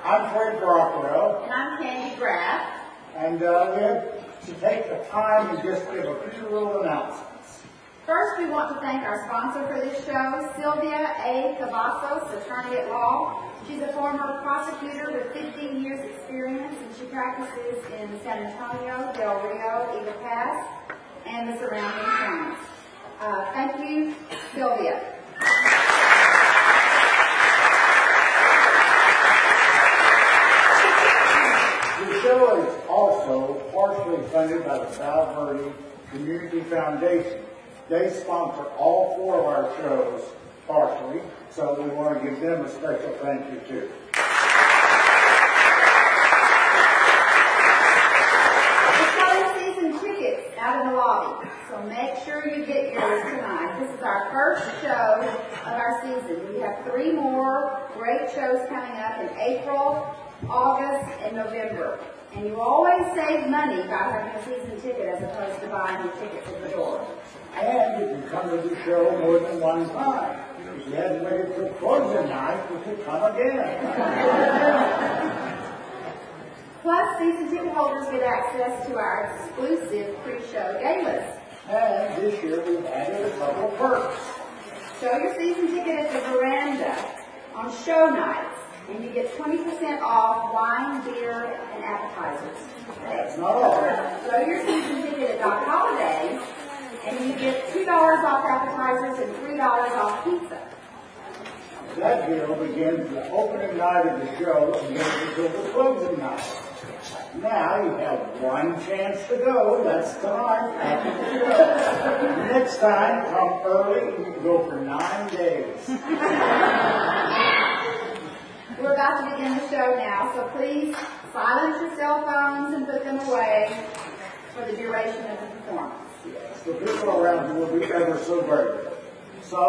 I'm Fred Brockwell. And I'm Candy Graff. And we have to take the time and just give a few little announcements. First, we want to thank our sponsor for this show, Sylvia A. Cavazos, attorney at law. She's a former prosecutor with 15 years experience, and she practices in San Antonio, Del Rio, Eagle Pass, and the surrounding counties. Thank you, Sylvia. The show is also partially funded by the Val Verde Community Foundation. They sponsor all 4 of our shows partially, so we want to give them a special thank you too. We're selling season tickets out in the lobby, so make sure you get yours tonight. This is our first show of our season. We have 3 more great shows coming up in April, August, and November. And you always save money by having a season ticket as opposed to buying your tickets at the door. And you can come to the show more than one time. If you hadn't waited till closing night, you could come again. Plus, season ticket holders get access to our exclusive pre-show galas. And this year we've added a couple perks. Show your season ticket at the veranda on show nights, and you get 20% off wine, beer, and appetizers. That's not all. Show your season ticket at Doc Holidays, and you get $2 off appetizers and $3 off pizza. That deal begins the opening night of the show and goes until the closing night. Now you have one chance to go. That's tonight after the show. Next time, come early and you can go for 9 days. We're about to begin the show now, so please silence your cell phones and put them away for the duration of the performance. Yes, the people around you will be ever so grateful. So,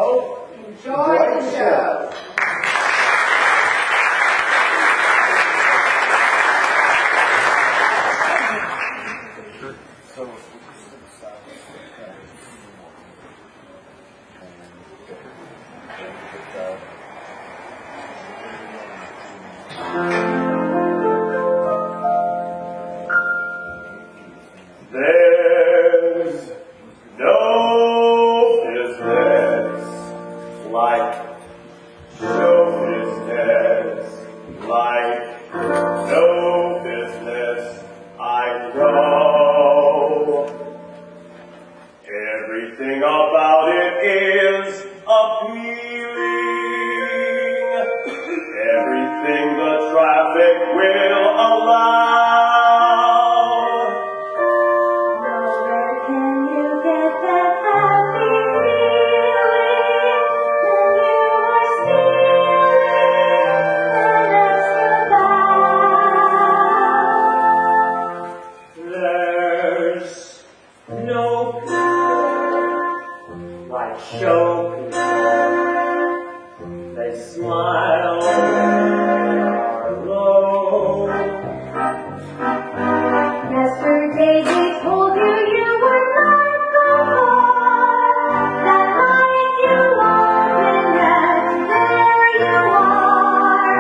enjoy the show. There's no business like show business, like no business I know. Everything about it is appealing. Everything the traffic will allow. Show people, they smile when they are low. Yesterday they told you you were not the one, that life you are, and yet there you are.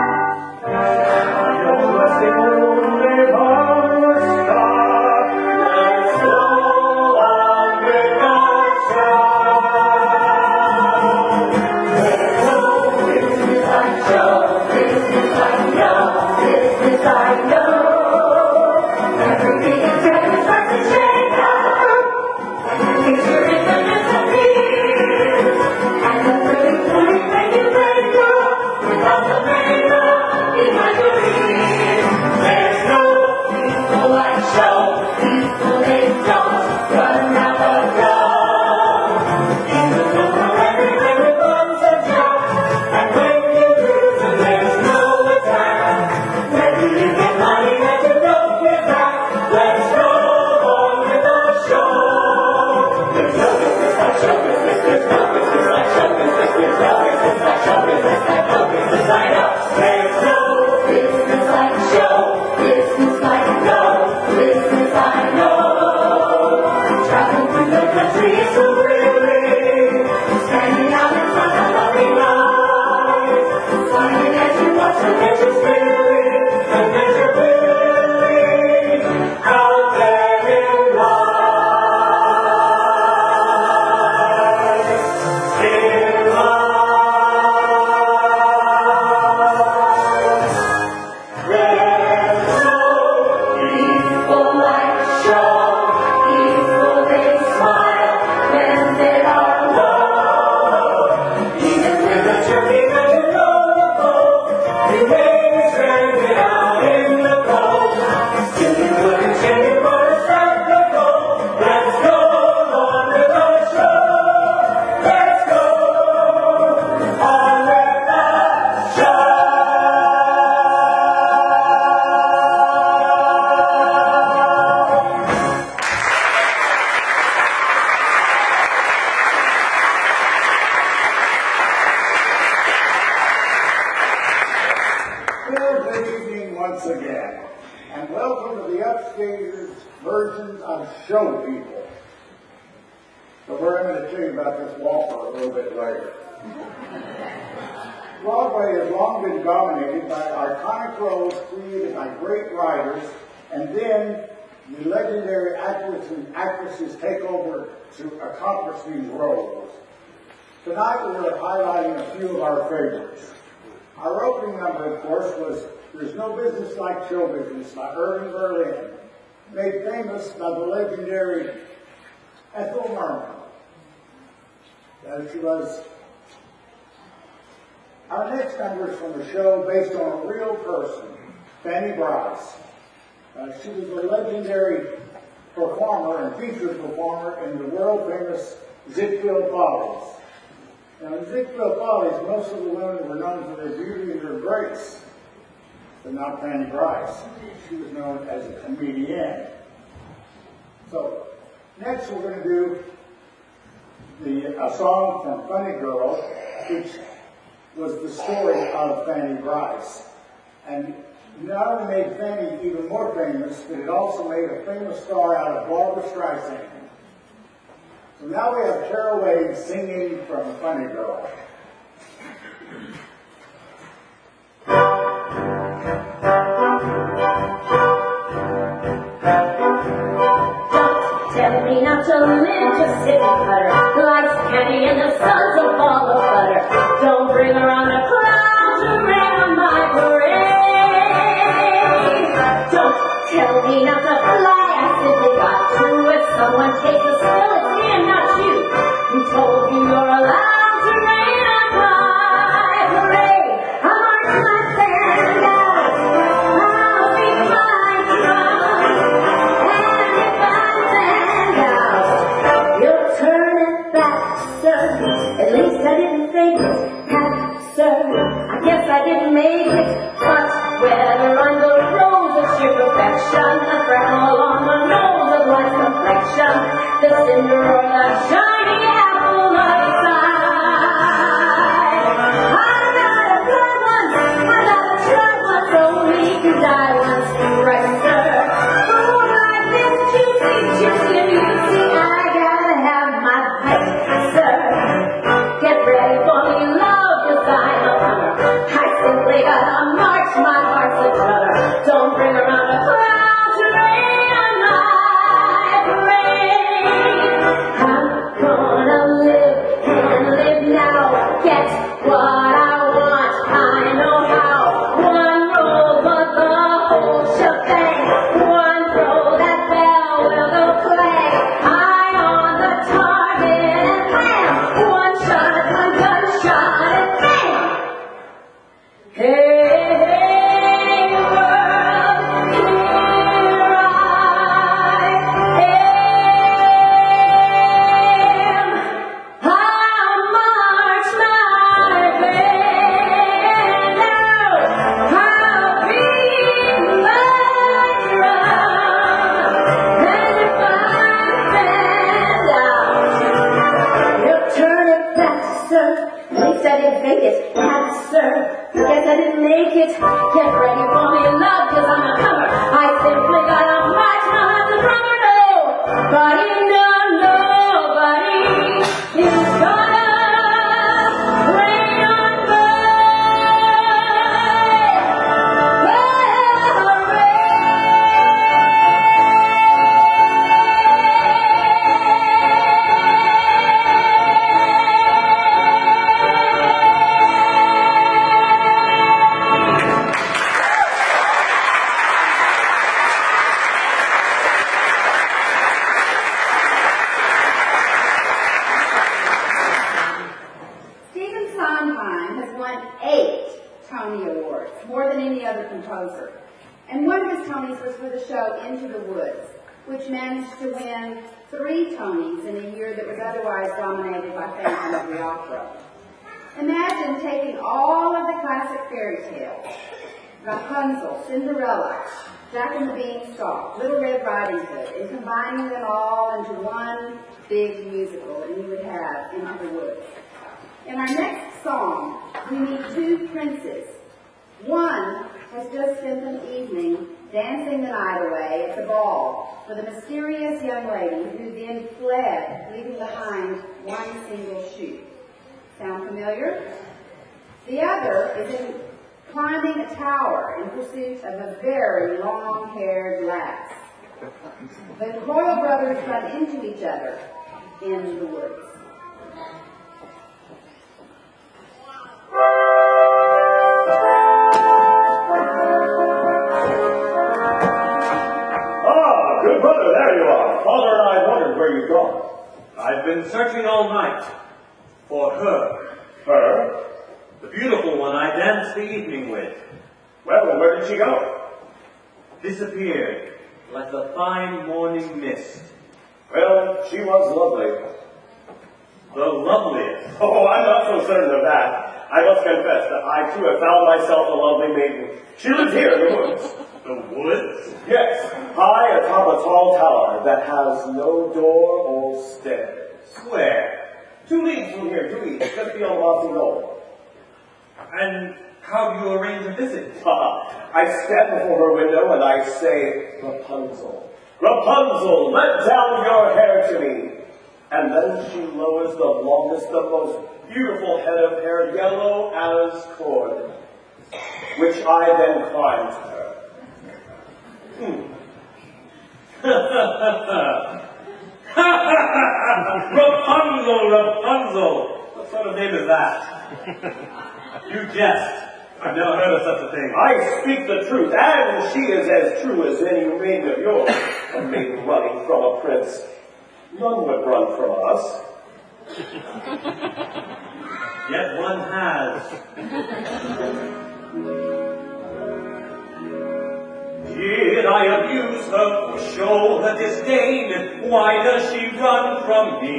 I know blessing only on the star, let's go on with our show. Standing out in front of loving eyes, smiling as you watch the pictures clearly. once again, and welcome to the upstairs versions of Show People. So we're going to tell you about this Walker a little bit later. Broadway has long been dominated by iconic roles created by great writers, and then the legendary actors and actresses take over to accomplish these roles. Tonight we're highlighting a few of our favorites. Our opening number, of course, was There's No Business Like Show Business by Irving Berlin, made famous by the legendary Ethel Merman. As she was. Our next number is from a show based on a real person, Fanny Bryce. She was a legendary performer and featured performer in the world-famous Ziegfeld Follies. Now, in Ziegfeld Follies, most of the women were known for their beauty and their grace, but not Fanny Bryce. She was known as a comedienne. So, next we're going to do a song from Funny Girl, which was the story of Fanny Bryce. And not only made Fanny even more famous, but it also made a famous star out of Barbara Streisand. So now we have Carol Wade singing from Funny Girl. Don't tell me not to live, just sit and putter. Life's candy and the sun's a ball of butter. Don't bring around a cloud to rain on my parade. Don't tell me not to fly, I simply got to. If someone takes a spill, it's me and not you. Who told you you're allowed to rain on my parade? I march my band out, I'll be flying drum. And if I stand out, you'll turn it back, sir. At least I didn't fake it, sir. I guess I didn't make it, but whether on the rose of sheer perfection, a freckle on the nose of life's complexion, the cinder or the shiny apple of side. I got a blood once, I got a drug once, only to die once, right, sir. Oh, life is juicy, juicy and juicy, I gotta have my pipe, sir. Get ready for me, love, 'cause I'm a runner. I simply gotta march, my heart's a drutter. Don't bring around a cloud to rain on my parade. I'm gonna live and live now. Get what I want, I know how. One roll, but the whole shebang. One throw, that bell will go clang. Eye on the target and bam. One shot, one gunshot and bam. Hey, hey, world, here I am. I'll march my band out. I'll beat my drum. And if I stand out, you'll turn it back, sir. At least I didn't fake it, sir. I guess I didn't make it. Get ready for me, love, 'cause I'm a comer. I simply gotta march, not have to drummer, nobody, nobody is gonna rain on Stephen Sondheim has won 8 Tony Awards, more than any other composer. And one of his Tonys was for the show Into the Woods, which managed to win 3 Tonys in a year that was otherwise dominated by Phantom of the Opera. Imagine taking all of the classic fairy tales, Rapunzel, Cinderella, Jack and the Beanstalk, Little Red Riding Hood, and combining them all into one big musical, and you would have Into the Woods. In our next song, we meet 2 princes One has just spent an evening dancing the night away at the ball with a mysterious young lady who then fled, leaving behind one single shoe. Sound familiar? The other is climbing a tower in pursuit of a very long-haired lass. The Coyle brothers run into each other in the woods. Ah, good brother, there you are. Father and I wondered where you'd gone. I've been searching all night for her. Her? The beautiful one I danced the evening with. Well, and where did she go? Disappeared like the fine morning mist. Well, she was lovely. The loveliest. Oh, I'm not so certain of that. I must confess that I too have found myself a lovely maiden. She lives here in the woods. The woods? Yes, high atop a tall tower that has no door or stairs. Where? 2 leagues from here, 2 leagues, just beyond Mossy Knoll. And how do you arrange a visit? I stand before her window and I say, Rapunzel, Rapunzel, let down your hair to me. And then she lowers the longest, the most beautiful head of hair, yellow as cord, which I then climb to her. Rapunzel, Rapunzel! What sort of name is that? You jest. I've never heard of such a thing. I speak the truth, and she is as true as any maiden of yours. A maiden running from a prince. None would run from us. Yet one has. Did I abuse her or show her disdain? Why does she run from me?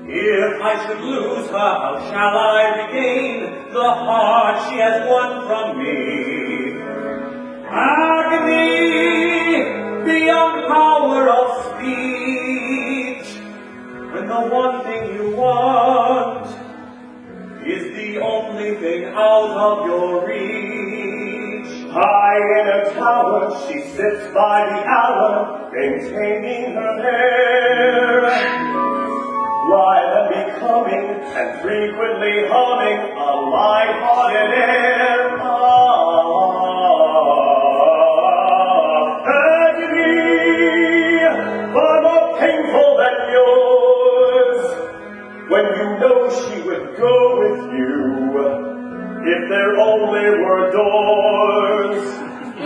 If I should lose her, how shall I regain the heart she has won from me? Agony beyond power of speech, when the one thing you want is the only thing out of your reach. High in a tower, she sits by the hour, maintaining her hair. Live and becoming, and frequently humming a light-hearted air. Agony, far more painful than yours, when you know she would go with you, if there only were doors.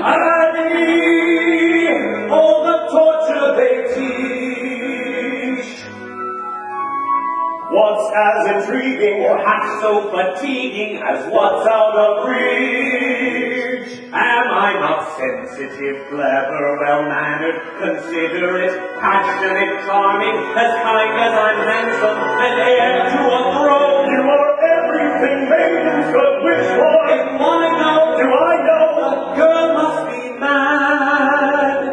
Agony, all the torture they teach, once as intriguing, or half so fatiguing as what's out of reach. Am I not sensitive, clever, well-mannered, considerate, passionate, charming, as kind as I'm handsome, and heir to a throne? You are everything maidens could wish for. If I know, Do I know? the girl must be mad.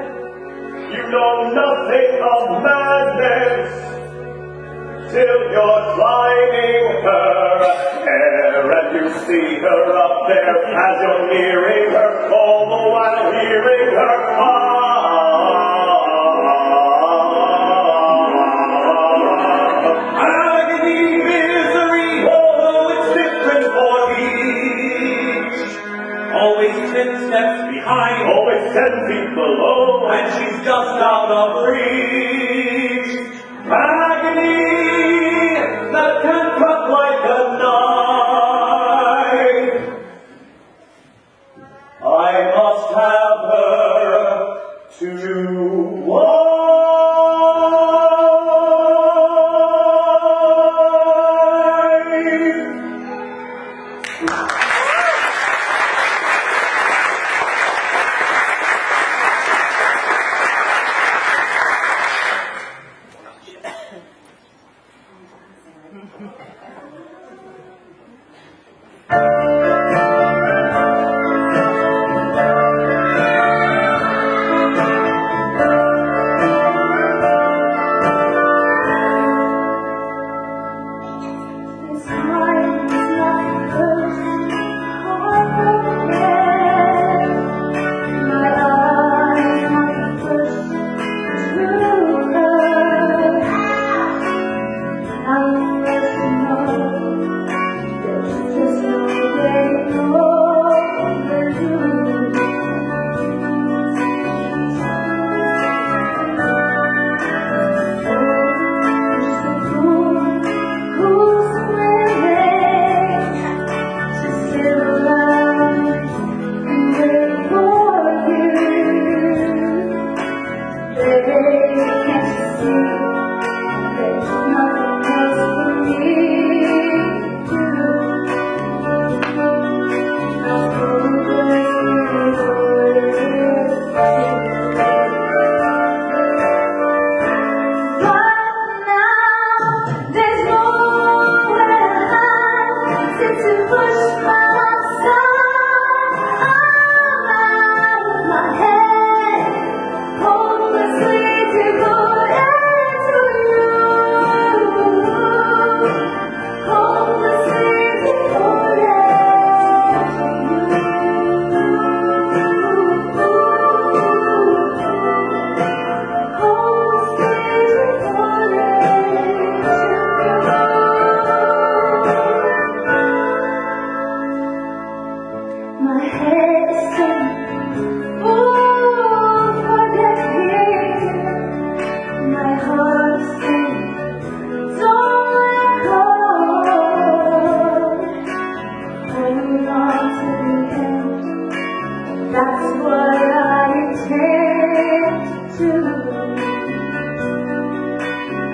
You know nothing of madness till you're climbing her hair, and you see her up there as you're nearing her, all the while hearing her Agony, misery, although it's different for each. Always 10 steps behind, always 10 feet below, and she's just out of reach. agony that can cut like a knife. I must have her to wife. His mind is not first. hold on to the end. That's what I intend to do.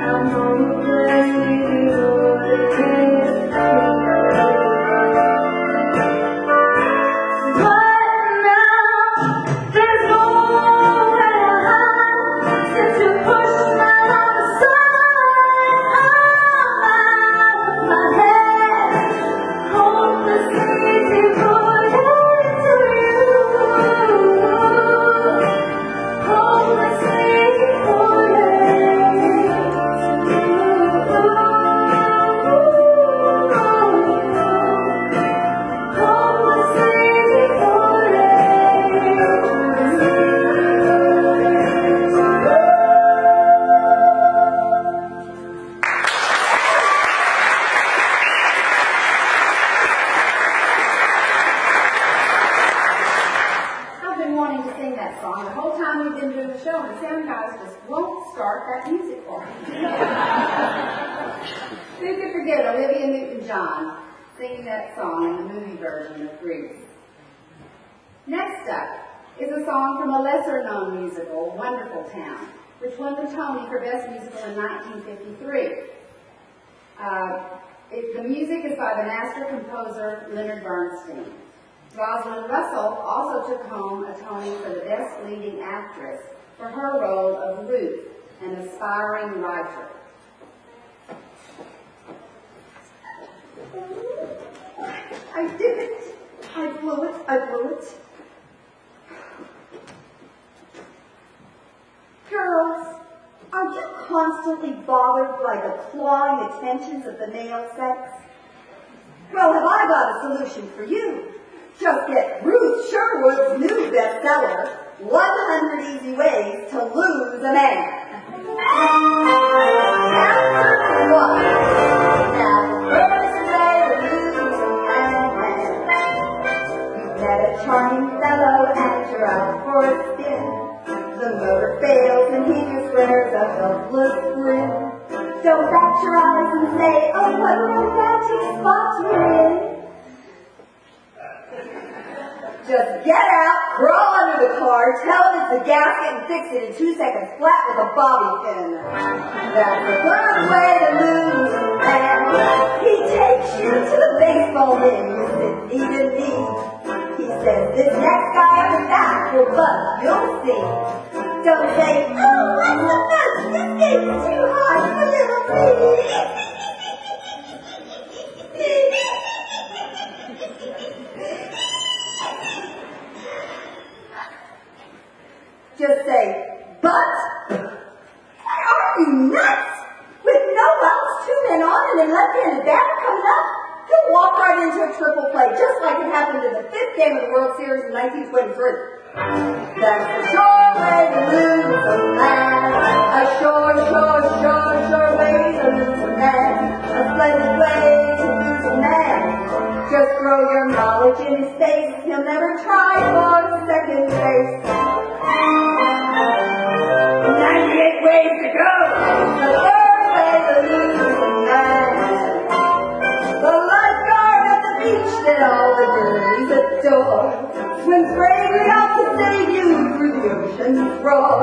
I'm hopelessly devoted to you. But now there's nowhere to hide since you pushed my love aside. I'm out of my head, hopelessly devoted to you. Hopelessly devoted to you. Hopelessly I've been wanting to sing that song the whole time we've been doing the show, and the sound guys just won't start that music for me. Who could forget Olivia Newton-John singing that song in the movie version of Grease? Next up is a song from a lesser-known musical, Wonderful Town, which won the Tony for Best Musical in 1953. The music is by the master composer Leonard Bernstein. Rosalind Russell also took home a Tony for the Best Leading Actress for her role of Ruth, an aspiring writer. I did it! I blew it! I blew it! Girls, are you constantly bothered by the clawing attentions of the male sex? Well, have I got a solution for you? Just get Ruth Sherwood's new bestseller, 100 Easy Ways to Lose a Man. Chapter 1. Now, the first way to lose a man. You've met a charming fellow and you're out for a spin. The motor fails and he just wears a helpless grin. Don't bat your eyes and say, oh, what a romantic spot you're in. Just get out, crawl under the car, tell him it's a gasket and fix it in 2 seconds flat with a bobby pin. That's the third way to lose a man. He takes you to the baseball game you didn't even need. He says, this next guy on the back will bust, you'll see. Don't say, oh, what's the fuss? This game's too hard for little me. Just say, but? Are you nuts? With no outs, 2 men on, and a left-handed batter coming up, he'll walk right into a triple play, just like it happened in the 5th game of the World Series in 1923. That's the sure way to lose a man. A sure way to lose a man. A splendid way to lose a man. Just throw your knowledge in his face. He'll never try for second base. 98 ways to go. The third way to lose a man. The lifeguard at the beach that all the girlies adore. Swims bravely out to save you through the ocean's roar.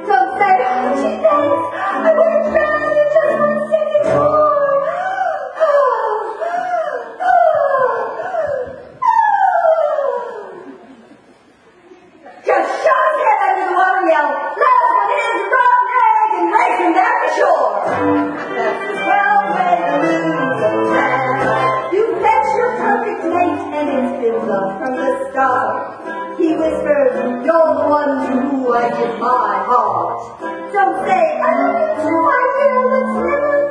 Don't say, oh, gee, thanks. I wouldn't drown you just 1 second more. Just shove his head under the water and yell, last one is a rotten egg, and race him back to shore. That's the 12 way to lose a man. You met your perfect mate, and it's been love from the start. He whispers, you're the one to who I give my heart. Don't say, I love you too, I feel it's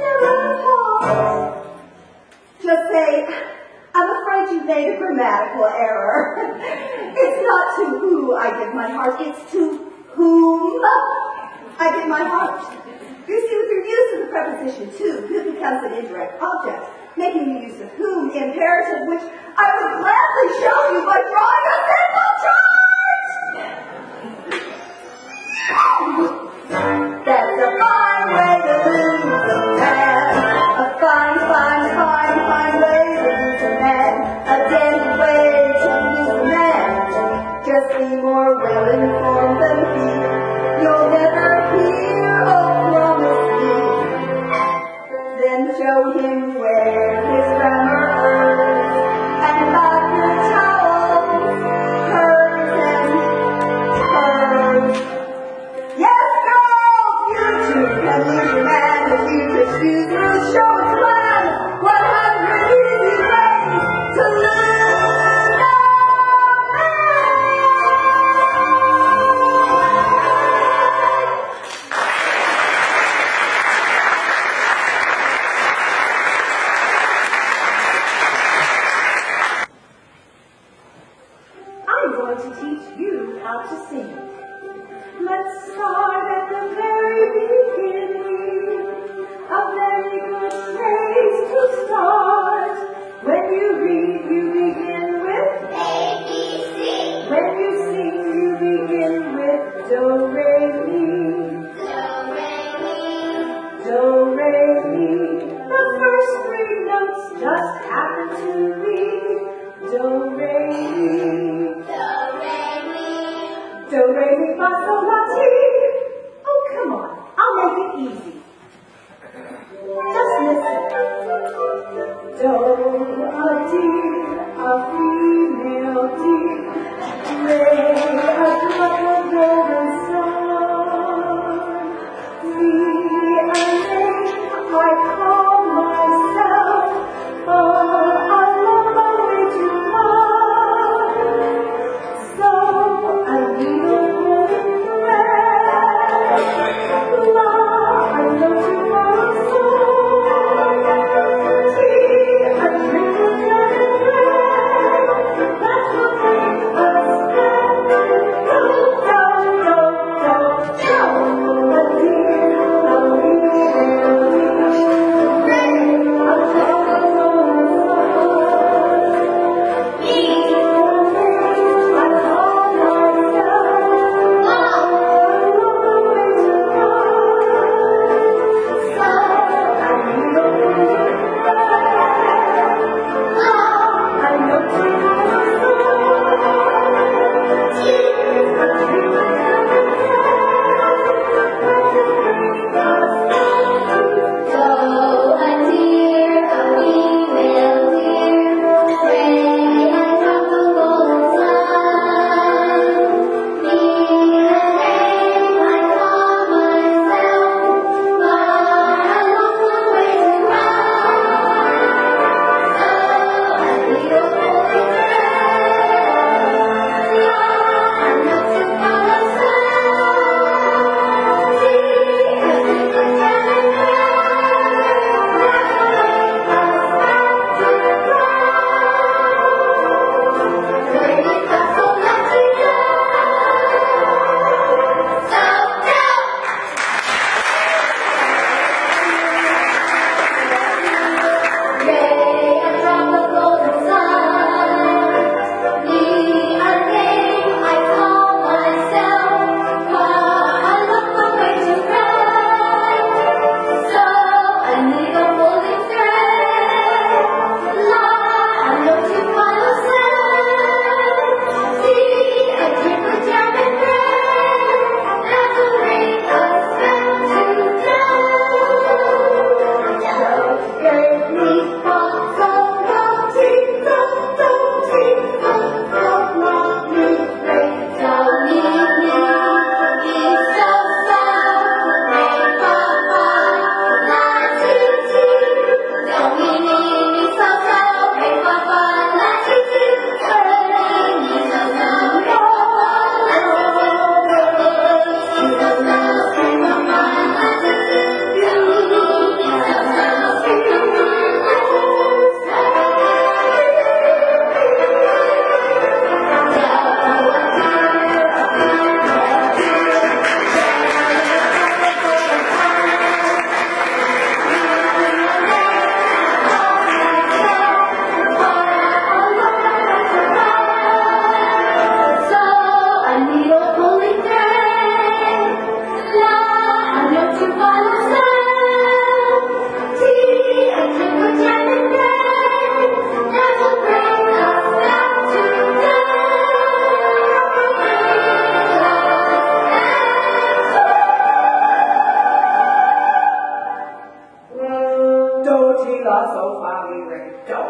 never apart. Just say, I'm afraid you made a grammatical error. It's not to who I give my heart, it's to whom I give my heart. You see, with your use of the preposition to, who becomes an indirect object, making the use of whom the imperative, which I would gladly show you by drawing a sample chart! That's a fine way to lose a man. A fine way to lose a man. A day going to teach you how to sing. Let's start at the very beginning. A very good place to start. When you read, you begin with A-B-C. When you sing, you begin with Do-Re-Mi. Do-Re-Mi. Do-Re-Mi. The first three notes just happen to be Do-Re-Mi. Do-Re-Mi. Do-Re-Mi, fa, sol, la, ti. Oh, come on. I'll make it easy. Just listen. Do, a deer, a female deer. Re, a drop of golden sun. Mi, a name I call myself. A long way to run. So I need a golden thread. La, I know to borrow song. Tea, I drink with lemon bread. That's what makes us happy. Go, go, go, go, go. A deer, a female deer. Ray, a drop of golden sun. Me, a name I call myself. A long way to run. So I need a golden thread. I know to borrow song. Tea, I drink with lemon bread. That's what brings us happy. Do, a deer, a female deer. Ray, a drop of golden sun. Me, a name I call myself. Far, a long way to run. So I need a golden thread. I know to follow sound. Tea, I drink with lemon bread. That's what makes us happy. Baby, that's so lucky. So down. Ray, a drop of golden sun. Me, a name I call myself. Far, a long way to run. So I need a golden thread. La, I know to follow sound. Tea, I drink with jam and bread. That's what brings us back together. Gave me fun, so naughty, don't want me, break, don't need me, he's so sad, make papa, la ti ti, don't need me, so sad, make papa, la ti ti, don't need me, so sad, make papa, la ti ti, he's so sad, make papa, la ti ti, don't need me, so sad, make papa, So I need a pulling thread. La, I know to follow sound. Tea, I drink with jam and bread. That will bring us back together. Do, ti, la, sol, fa, mi, re, do.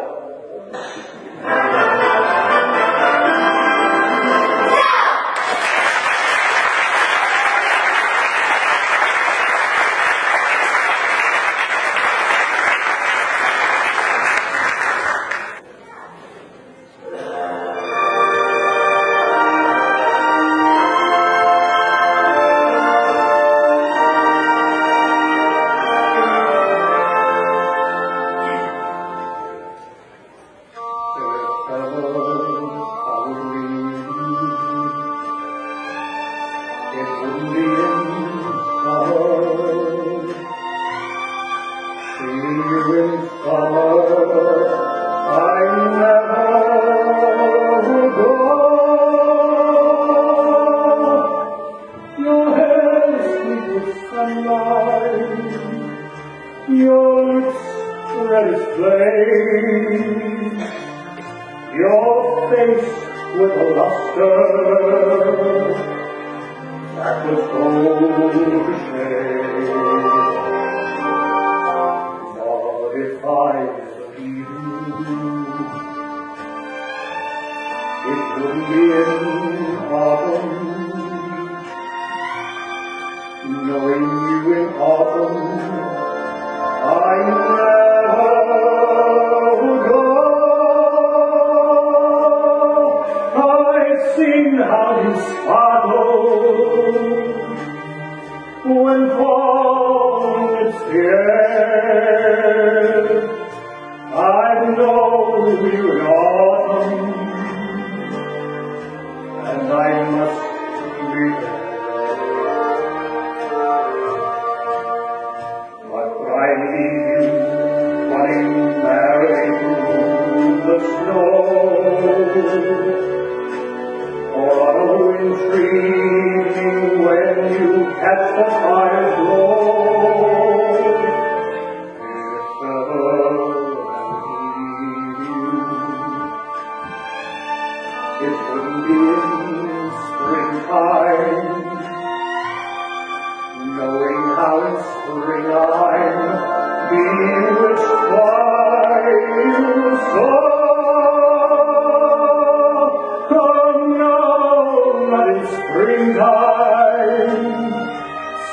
face with a luster that was gold to shade. But if I believe you, it wouldn't be in autumn, knowing you in autumn, I never would go. I've seen how you sparkle when fall hits the air. I know you in autumn, and I must be there. But I leave you running merrily through the snow, or on a wintry evening when you catch the fire's glow. If ever I leave you, it wouldn't be in springtime, knowing how in spring I'm bewitched by you so. Oh no, not in springtime,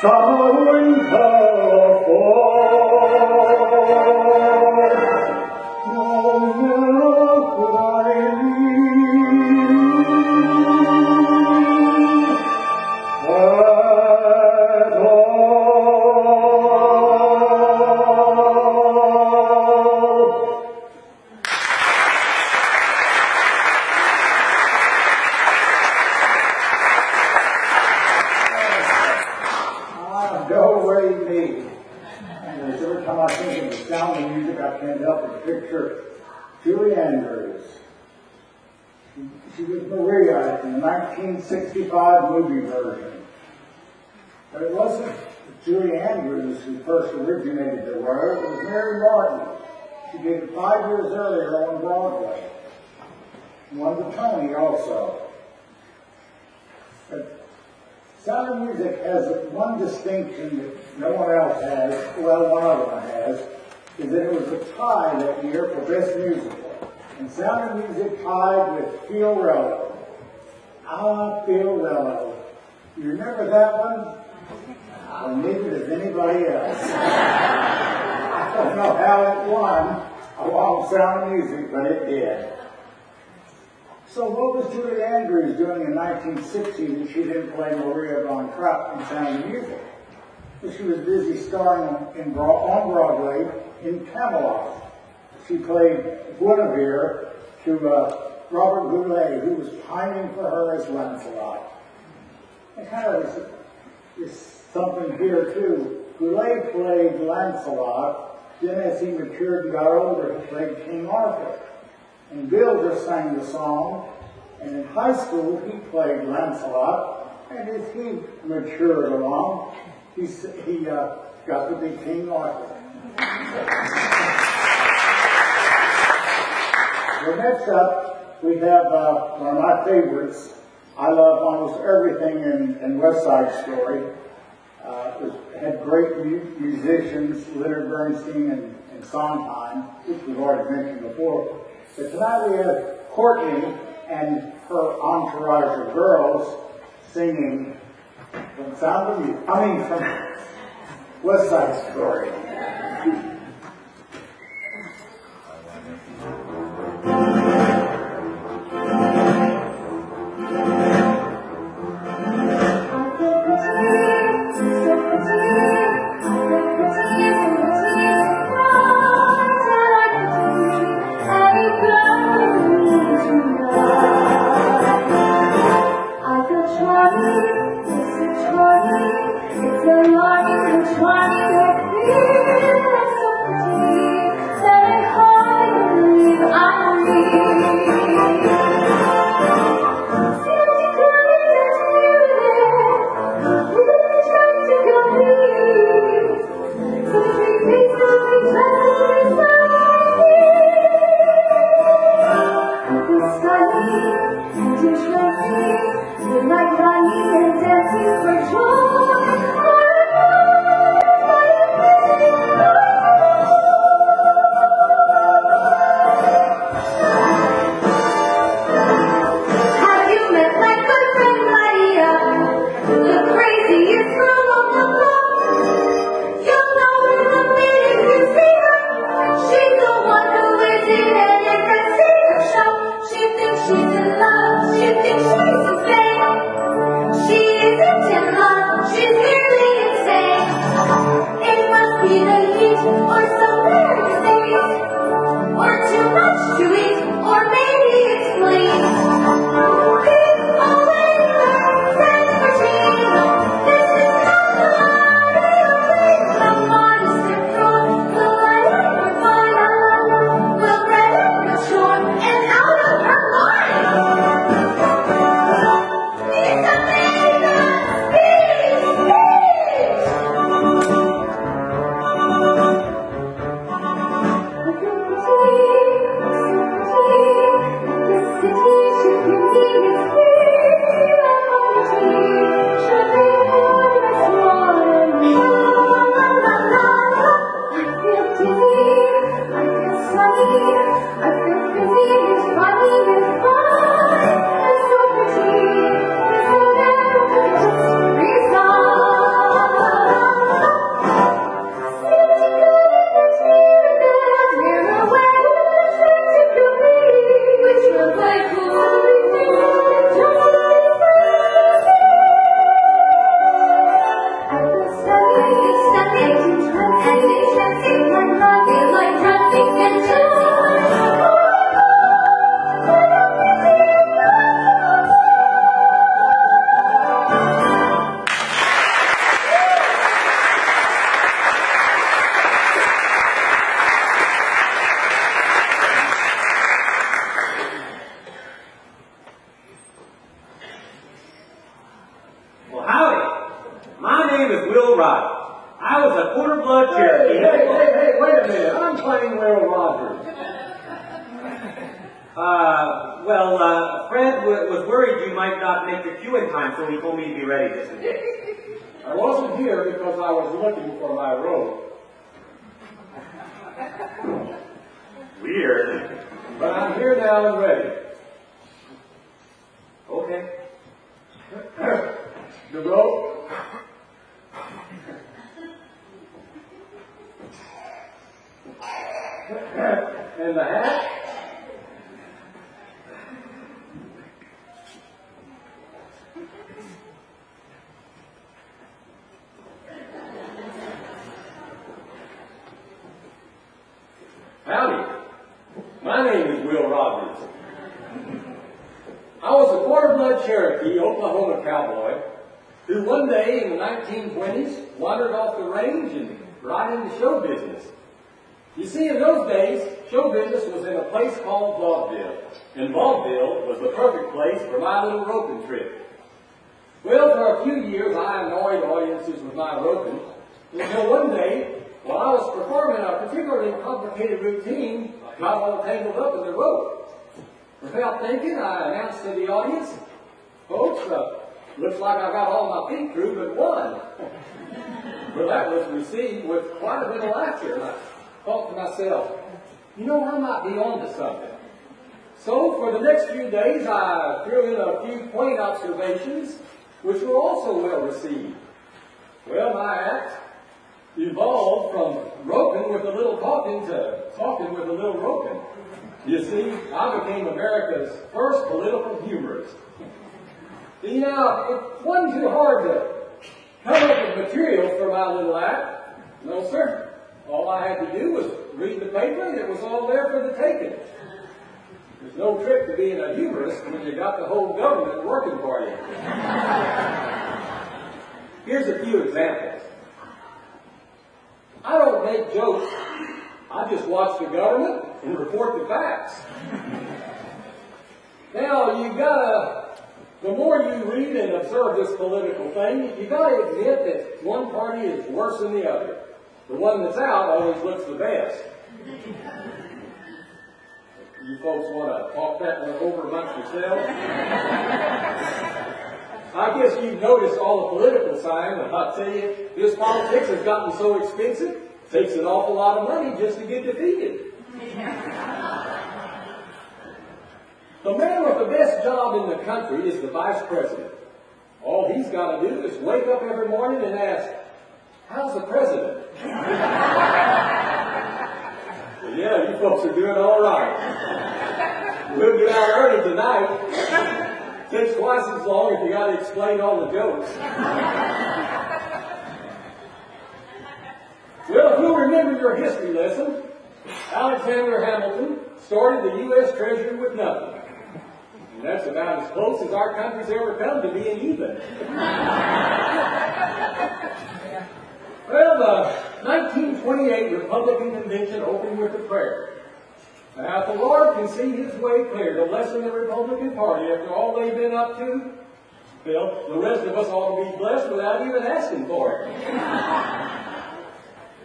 summer, winter, or fall. No, never could I leave at all. Don't worry me. And every time I think of the sound of music, I can't help but picture Julie Andrews. She was Maria in the 1965 movie version. But it wasn't Julie Andrews who first originated the role, it was Mary Martin. She did it 5 years earlier on Broadway. Won the Tony also. But Sound of Music has one distinction that no one else has, well, one other one has, is that it was a tie that year for Best Musical. And Sound of Music tied with Fiorello. Ah, Fiorello. You remember that one? Well, neither does anybody else. I don't know how it won along Sound of Music, but it did. So what was Julie Andrews doing in 1960 that she didn't play Maria von Trapp in Sound of Music? Well, she was busy starring on Broadway in Camelot. She played Guinevere to Robert Goulet, who was pining for her as Lancelot. And kind of there's something here too. Goulet played Lancelot, then as he matured and got older, he played King Arthur. And Bill just sang the song, and in high school he played Lancelot, and as he matured along, he got to be King Arthur. Well, next up, we have one of my favorites. I love almost everything in West Side Story. Had great musicians, Leonard Bernstein and Sondheim, which we've already mentioned before. But tonight we have Courtney and her entourage of girls singing from from West Side Story. It's a morning, it's a morning, sweet. They like running and dancing for joy. Have you met my good friend Maria, the craziest girl on the block? You'll know her the minute you see her. She's the one who is in any theater show. She thinks she's in love, she thinks she's insane. She isn't in love, she's nearly insane. It must be the heat or some rare disease, or too much to eat, or maybe it's bleed. Keep away, San Martino. This is not the life. The modest and cruel will light up her fire, will red up her shore and out of her mind. It's amazing! Speech! Well, howdy. My name is Will Rogers. I was a quarter-blood Hey, Cherokee. wait a minute. I'm playing Will Rogers. Fred was worried you might not make the queue in time, so he told me to be ready just in case. I wasn't here because I was looking for my robe. Weird. But I'm here now and ready. Okay. The robe. And the hat. Howdy. My name is Will Rogers. I was a quarter-blood Cherokee, Oklahoma cowboy, who one day in the 1920s wandered off the range and got into show business. You see, in those days, show business was in a place called vaudeville, and vaudeville was the perfect place for my little roping trip. Well, for a few years, I annoyed audiences with my roping, until one day, while I was performing a particularly complicated routine, I got all tangled up in the rope. Without thinking, I announced to the audience, folks, looks like I got all my feet through but one. Well, that was received with quite a bit of laughter, and I thought to myself, you know, I might be on to something. So, for the next few days, I threw in a few quaint observations, which were also well received. Well, my act evolved from roping with a little talking to talking with a little roping. You see, I became America's first political humorist. See, now, it wasn't too hard to come up with material for my little act. No, sir. All I had to do was read the paper, and it was all there for the taking. There's no trick to being a humorist when you got the whole government working for you. Here's a few examples. I don't make jokes. I just watch the government and report the facts. Now, the more you read and observe this political thing, you gotta admit that one party is worse than the other. The one that's out always looks the best. You folks want to talk that one over amongst yourselves? I guess you've noticed all the political signs, but I'll tell you, this politics has gotten so expensive, it takes an awful lot of money just to get defeated. The man with the best job in the country is the vice president. All he's got to do is wake up every morning and ask, how's the president? Well, yeah, you folks are doing all right. We'll get out early tonight. Takes twice as long if you got to explain all the jokes. Well, if you'll remember your history lesson, Alexander Hamilton started the U.S. Treasury with nothing. And that's about as close as our country's ever come to being even. Well, the 1928 Republican Convention opened with a prayer. Now, if the Lord can see His way clear to lessen the Republican Party after all they've been up to, well, the rest of us ought to be blessed without even asking for it.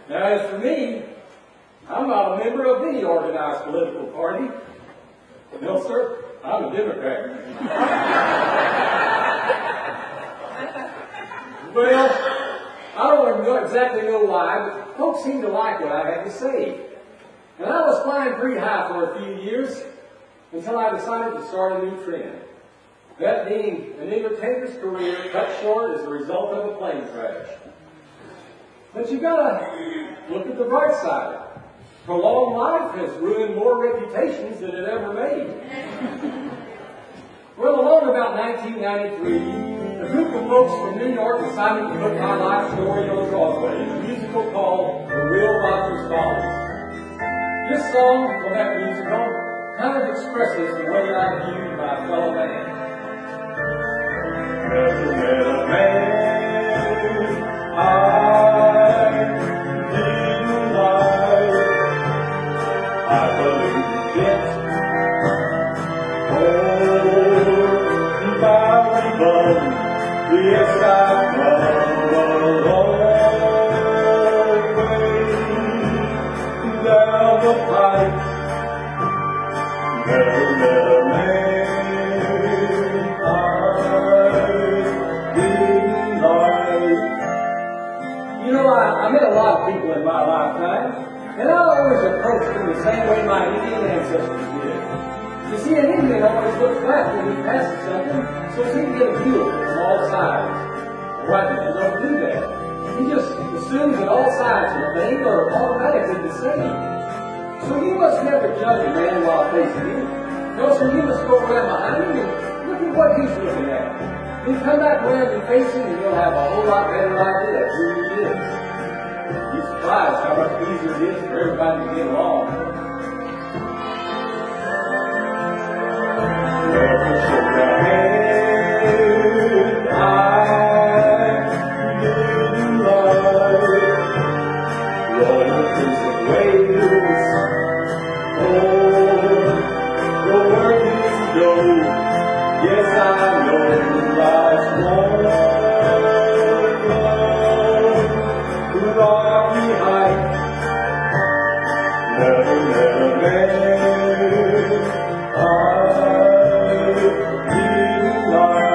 Now, as for me, I'm not a member of any organized political party. No, sir, I'm a Democrat. Well, I don't exactly know why, but folks seem to like what I have to say. And I was flying pretty high for a few years until I decided to start a new trend. That being an entertainer's career cut short as a result of a plane crash. But you've got to look at the bright side. Prolonged life has ruined more reputations than it ever made. Well, along about 1993, a group of folks from New York decided to put my life story on Broadway in a musical called The Will Rogers Follies. This song from that musical kind of expresses the way I viewed my fellow man. Never met a man I didn't like. I believe it. Oh, my love, yes, I've come a long way down the pipe. Never met a man I didn't like. You know, I met a lot of people in my lifetime. And I always approached them the same way my Indian ancestors did. You see, an Indian always looks left when he passes something, so he can get a view of it from all sides. The white man don't do that. He just assumes that all sides of a thing are automatically the same. So you must never judge a man while facing him. Also, you must go around behind him and look at what he's looking at. Then come back around and face him, and you'll have a whole lot better idea of who he is. You're surprised how much easier it is for everybody to get along. Never shook a hand I didn't like. Royal Prince of Wales, oh, the working Joe. Yes, I know life's one rocky height. Never met a man I didn't like.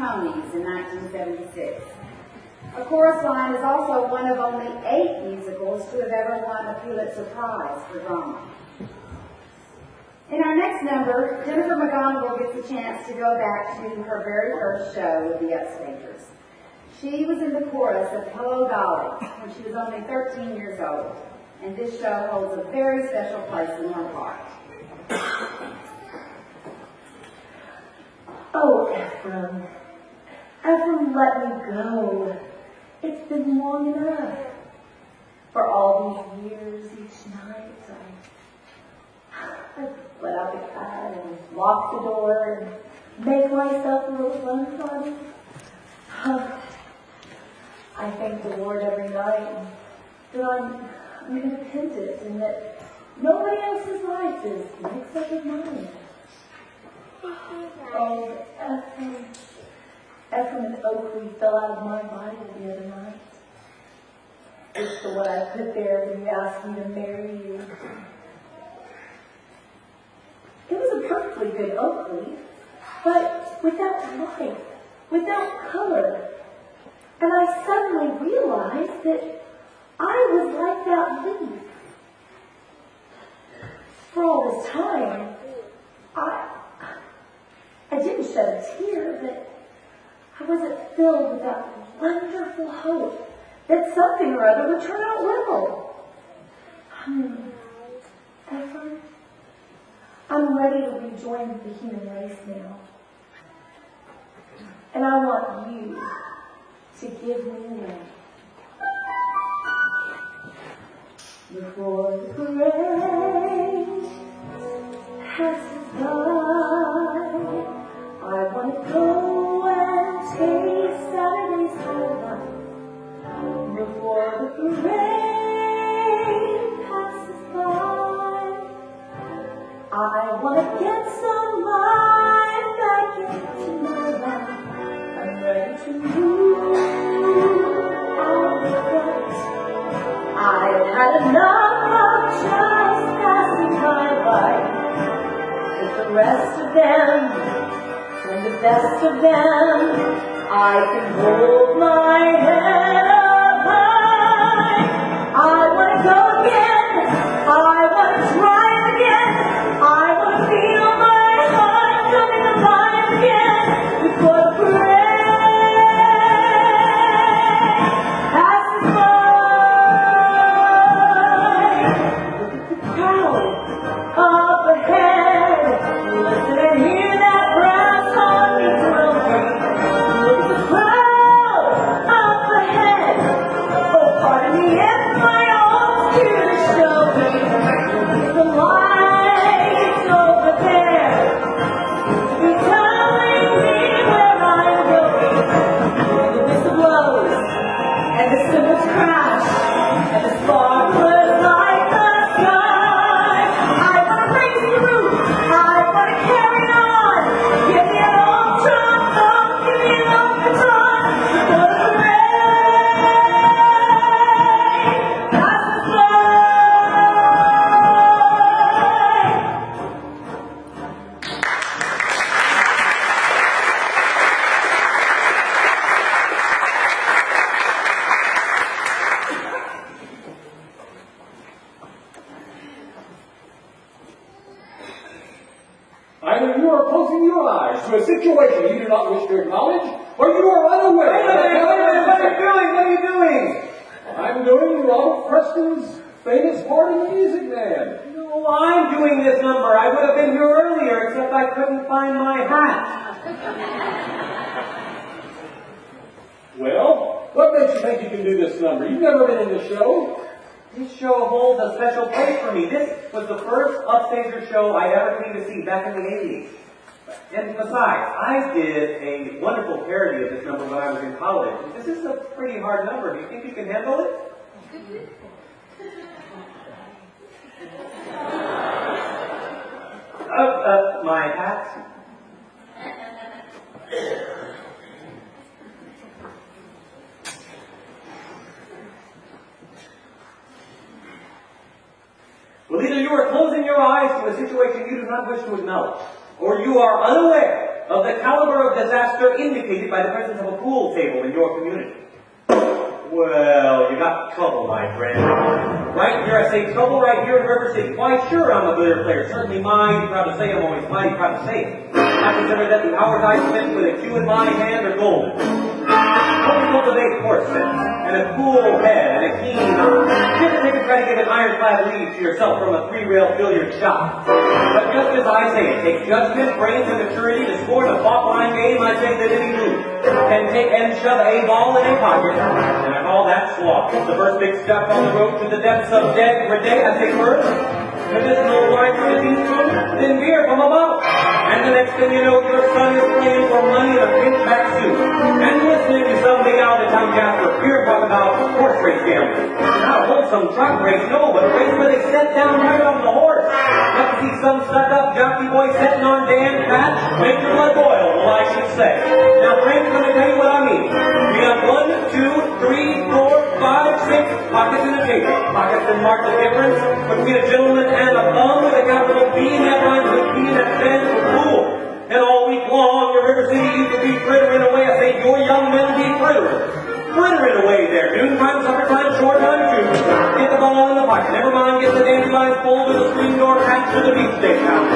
Tonys in 1976. A Chorus Line is also one of only 8 musicals to have ever won a Pulitzer Prize for drama. In our next number, Jennifer McGonigal gets a chance to go back to her very first show with the Upstagers. She was in the chorus of Hello Dolly when she was only 13 years old, and this show holds a very special place in her heart. Oh, Ephraim. Ephraim, let me go. It's been long enough. For all these years, each night, I let out the cat and lock the door and make myself a little fun party. I thank the Lord every night that I'm independent and that nobody else's life is mixed up with mine. Oh, Ephraim and Oakley fell out of my Bible the other night. It's the one I put there when you asked me to marry you. It was a perfectly good Oakley, but without life, without color. And I suddenly realized that I was like that leaf. For all this time, I didn't shed a tear, but I wasn't filled with that wonderful hope that something or other would turn out well. Ephraim, I'm ready to rejoin the human race now. And I want you to give me away. Before the parade passes by, I want to go and taste Saturday's delight. Before the parade passes by, I want to get some life back into my life. I'm ready to move on the front. I've had enough of just passing my life with the rest of them. And the best of them, I can hold my head up high. I want to go again. I want to try it again. I want to feel my heart coming alive again before the parade passes by. Look at the crowd up ahead. Listen and hear that brass on me drumming. Look at the crowd up ahead. Oh, pardon me if my arms to the show me. Look at the lights over there. You're telling me where I'm going. And the whistle blows, and the cymbals crash, and the sparklers light the sky. I want to race through. I want to carry on. Give me an old trombone. Give me an old baton. Before the parade passes by. Either you are closing your eyes to a situation you do not wish to acknowledge, or you are unaware. Wait a minute, what are you doing? What are you doing? I'm doing Robert Preston's famous part in the Music Man. No, I'm doing this number. I would have been here earlier, except I couldn't find my hat. Well, what makes you think you can do this number? You've never been in the show. This show holds a special place for me. This was the first upstager show I ever came to see back in the 80s. And besides, I did a wonderful parody of this number when I was in college. This is a pretty hard number. Do you think you can handle it? My hat? Well, either you are closing your eyes to a situation you do not wish to acknowledge, or you are unaware of the caliber of disaster indicated by the presence of a pool table in your community. Well, you got trouble, my friend. Right here, I say trouble right here in River City. Why, sure, I'm a billiard player. Certainly mighty proud to say I'm always mighty proud to say it. I consider that the hours I spent with a cue in my hand are golden. What cultivate horse sense, and a cool head, and a keen eye. You ever take a try to give an ironclad lead to yourself from a three-rail billiard shop? But just as I say, it takes judgment, brains, and maturity to score in a top-line game. I say that any move can take and shove a ball in a pocket, and I call that swap. The first big step on the road to the depths of dead for day, I say first. Medicinal wine from a teaspoon, then beer from a bottle. And the next thing you know, your son is playing for money in a pinchback suit. And listening to some big out-of-town Jasper here talk about horse race gambling. Not a wholesome truck race, no, but a race where they set down right on the horse. Like to see some stuck-up jockey boy sitting on Dan Patch, make your blood boil, well, I should say. Now, Frank's going to tell you what I mean. We got 1, 2, 3, 4, 5, 6 pockets in the paper. Pockets that mark the difference between a gentleman and a bum with a capital B, and that rhymes with B, and that stands for fool. And all week long, your River City used to be frittering away. I say, your young men be frittering away there. Noontime, supper time, short time, too. Get the ball in the pocket. Never mind, get the dandelions pulled to the screen door, patch to the beefsteak house.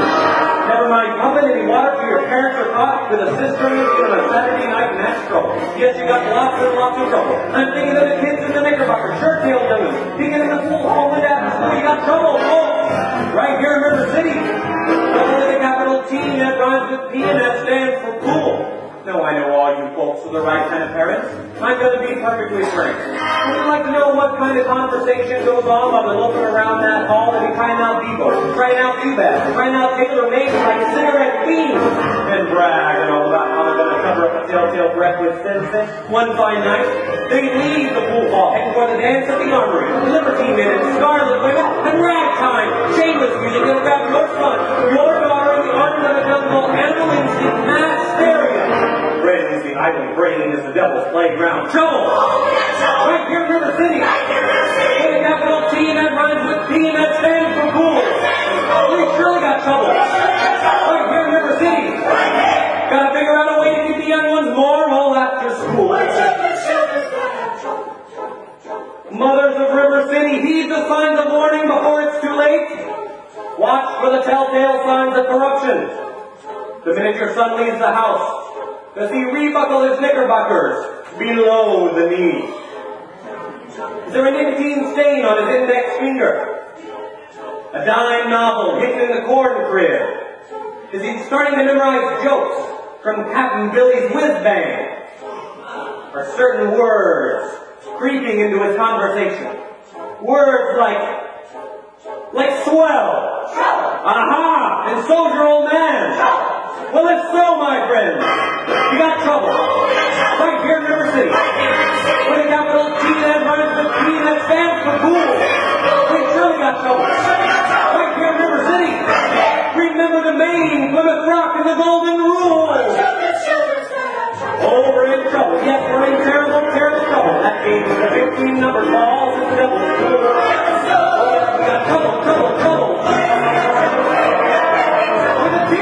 Never mind pumping any water for your parents or caught with a cistern on a Saturday night, and that's trouble. Yes, you got lots and lots of trouble. I'm thinking of the kids in the knickerbocker, shirt-tail dummies, peeking in the pool hall with that school. You got trouble, folks. Right here in River City. Trouble with a capital T, that rhymes with P, and that stands for pool. No, I know all you folks are the right kind of parents. I'm going to be perfectly frank. Would you like to know what kind of conversation goes on while they're looking around that hall and be trying out Depot, trying out Dubas, trying out tailor-made like cigarette fiends, and bragging all about how they're going to cover up a telltale breath with Sense? One fine night, they leave the pool hall, heading for the dance at the armory, Liberty Men and Scarlet Women, and ragtime, shameless music that'll grab your son, your daughter in the arms of a jungle, animal instinct, mass hysteria. Friends, the idle brain is the devil's playground. Trouble! Right here in River City. With a capital T, and that rhymes with P, and that stands for pool. We surely got trouble. Right here in River City. Gotta figure out a way to keep the young ones moral after school. Mothers of River City, heed the signs of warning before it's too late. Watch for the telltale signs of corruption. The minute your son leaves the house, does he rebuckle his knickerbockers below the knee? Is there a nicotine stain on his index finger? A dime novel hidden in the corn crib? Is he starting to memorize jokes from Captain Billy's whiz-bang? Are certain words creeping into his conversation? Words like swell, aha, and so's your old man. Well, if so, my friend, you got trouble. Right here in River City. With a capital T that runs with P that stands for pool. We surely got trouble. Right here in River City. Remember the Maine, Plymouth Rock, and the Golden Rule. Oh, we're in trouble. Yes, we're in terrible, terrible trouble. That game is a 15-number ball since the devil's pool. We got trouble, trouble, trouble. With a T.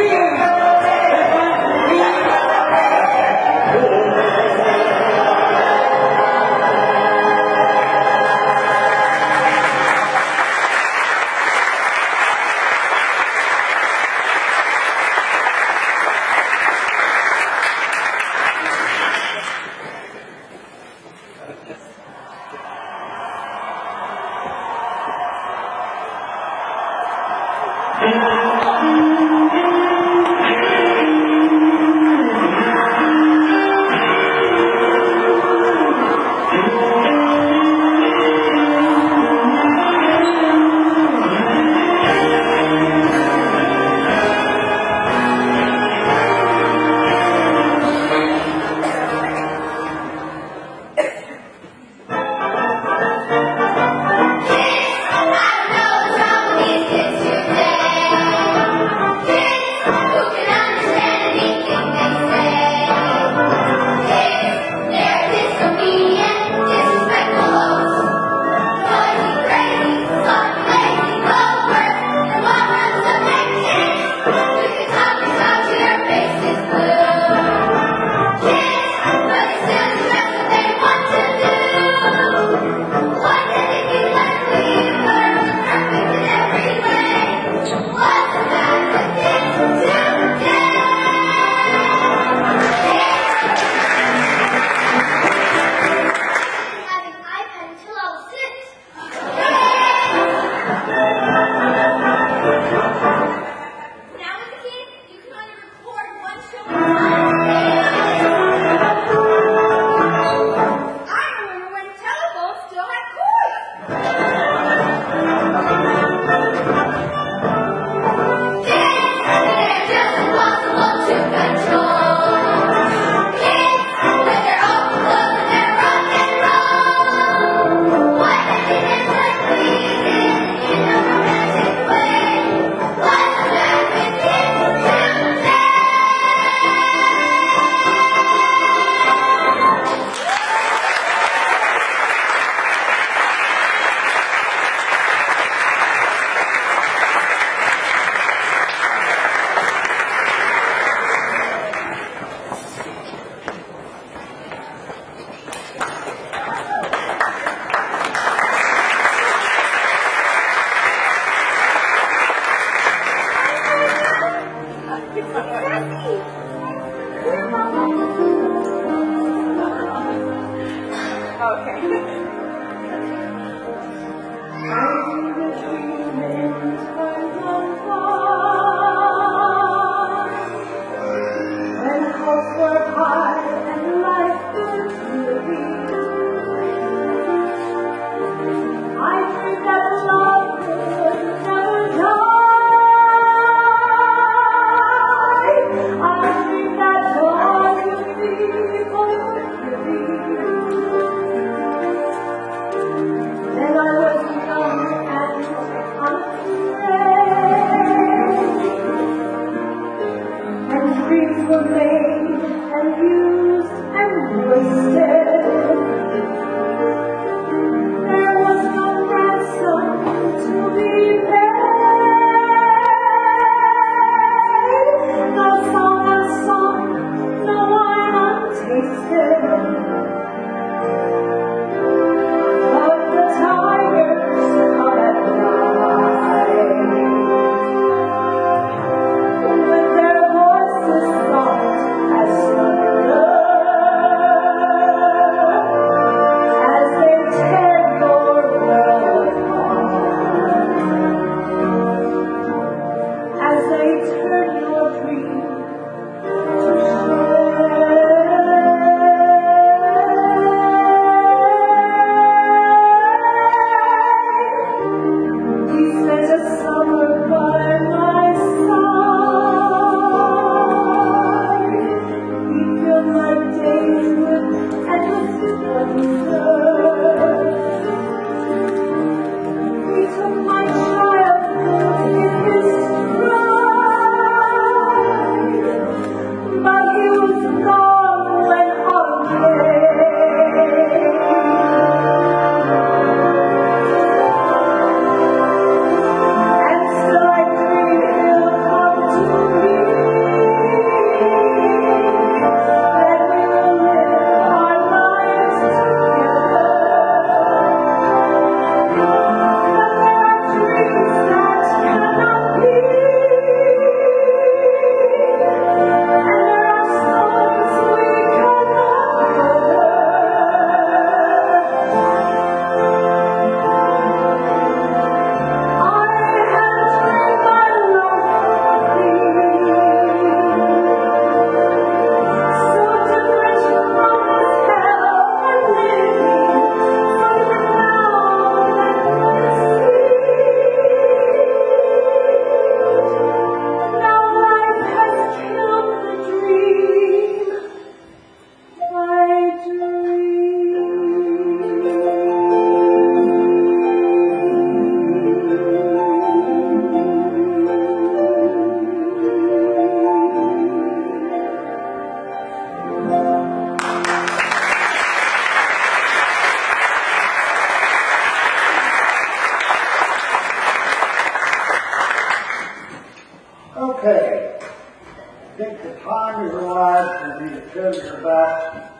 Okay, I think the time has arrived for me to tell you about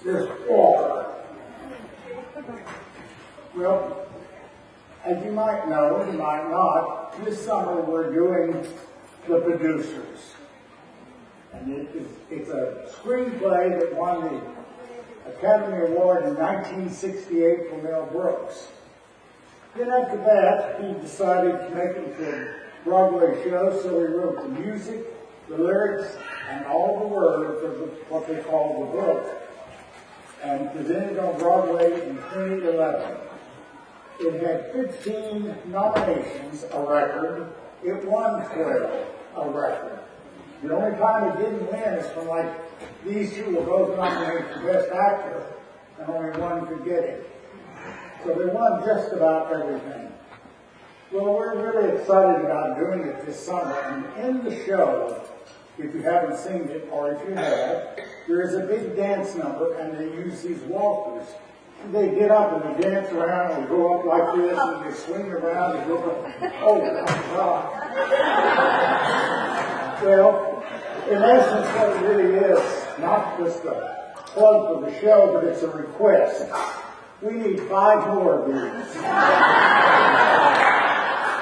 this author. Well, as you might know, you might not, this summer we're doing The Producers. And it's a screenplay that won the Academy Award in 1968 for Mel Brooks. Then after that, he decided to make it into a Broadway show, so he wrote the music, the lyrics, and all the words of what they call the book, and presented on Broadway in 2011. It had 15 nominations, a record. It won 12, a record. The only time it didn't win is from like these two were both nominated for Best Actor, and only one could get it. So they won just about everything. Well, we're really excited about doing it this summer, and in the show, if you haven't seen it, or if you have, there is a big dance number, and they use these walkers. They get up and they dance around, and they go up like this, and they swing around, and go up. Oh, my God. Well, in essence, what it really is, not just a plug for the show, but it's a request. We need 5 more of these.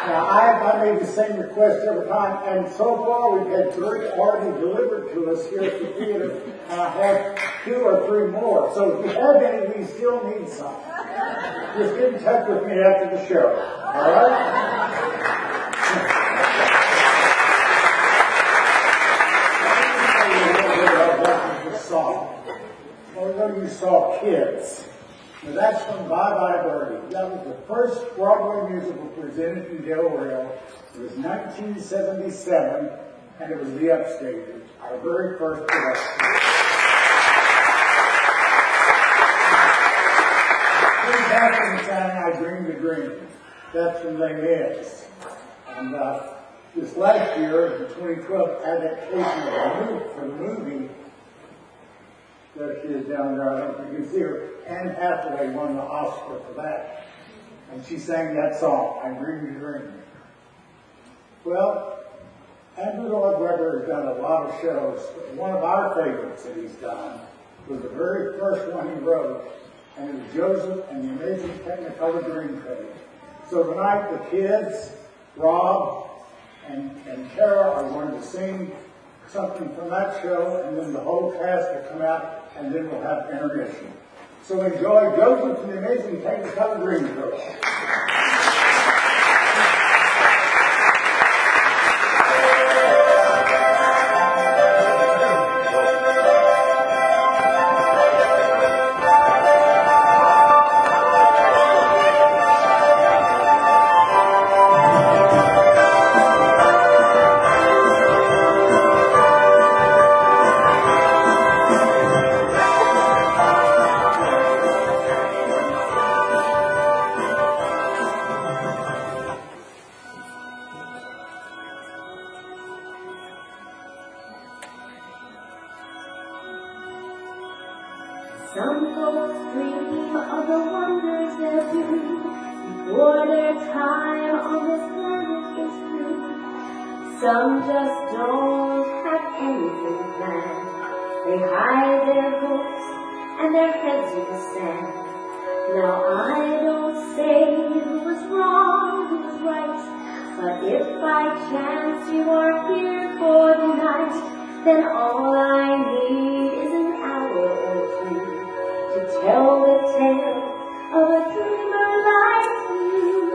Now, I made the same request every time, and so far we've had 3 already delivered to us here at the theater, and I have 2 or 3 more. So if you have any, we still need some. Just get in touch with me after the show. All right? Song. Although you saw Kids. Now that's from Bye Bye Birdie. That was the first Broadway musical presented in Del Rio. It was 1977, and it was the Upstagers, our very first production. Back in the sang I Dreamed a Dream. That's from Les Mis. And this last year, the 2012 adaptation of the movie, there she is down there, I don't think you see her. Anne Hathaway won the Oscar for that. And she sang that song, I Dreamed a Dream. Well, Andrew Lloyd Webber has done a lot of shows, but one of our favorites that he's done was the very first one he wrote, and it was Joseph and the Amazing Technicolor Dreamcoat. So tonight the kids, Rob and Tara, are going to sing something from that show, and then the whole cast will come out, and then we'll have intermission. So enjoy Joseph and the Amazing Technicolor Dreamcoat. Some folks dream of the wonders they'll do before their time on this planet is through. Some just don't have anything planned. They hide their hopes and their heads in the sand. Now I don't say who was wrong, who was right, but if by chance you are here for the night, then all I need is an hour or two to tell the tale of a dreamer like you.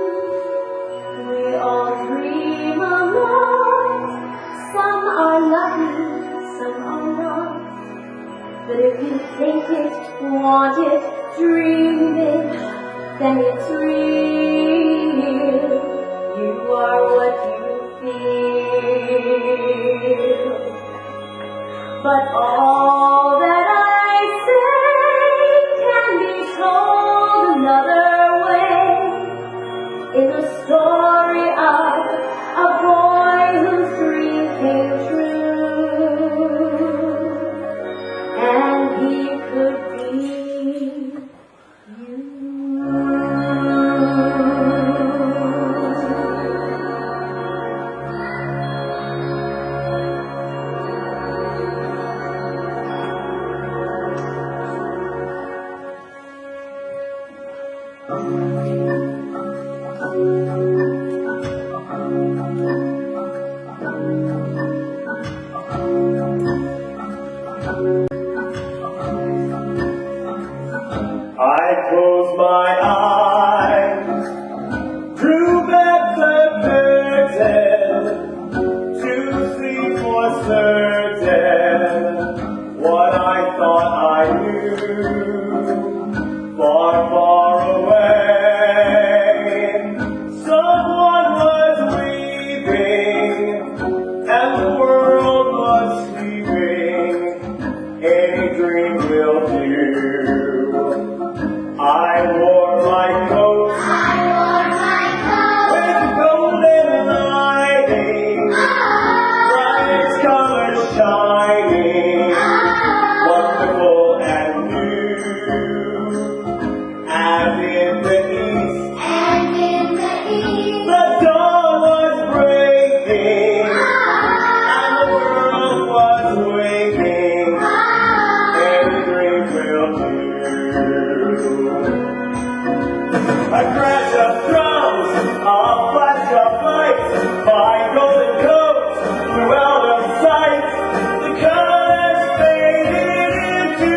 We all dream alone. Some are lucky, some are not. But if you think it, want it, dream it, then it's real. You are what you feel. But all that I say can be told another way, in the story of a boy whose dream came true, and he could be you. I close my eyes, drew back the curtain to see for certain what I thought I knew. Far, far away, someone was weeping, and the world was sleeping. Any dream will do. I wore my coat, with golden lining, bright colors shining, wonderful and new. As in the east, the dawn was breaking, and the world was waking. Any dream will do. A crash of drums, a flash of lights, my golden coat flew out of sight. The colors faded into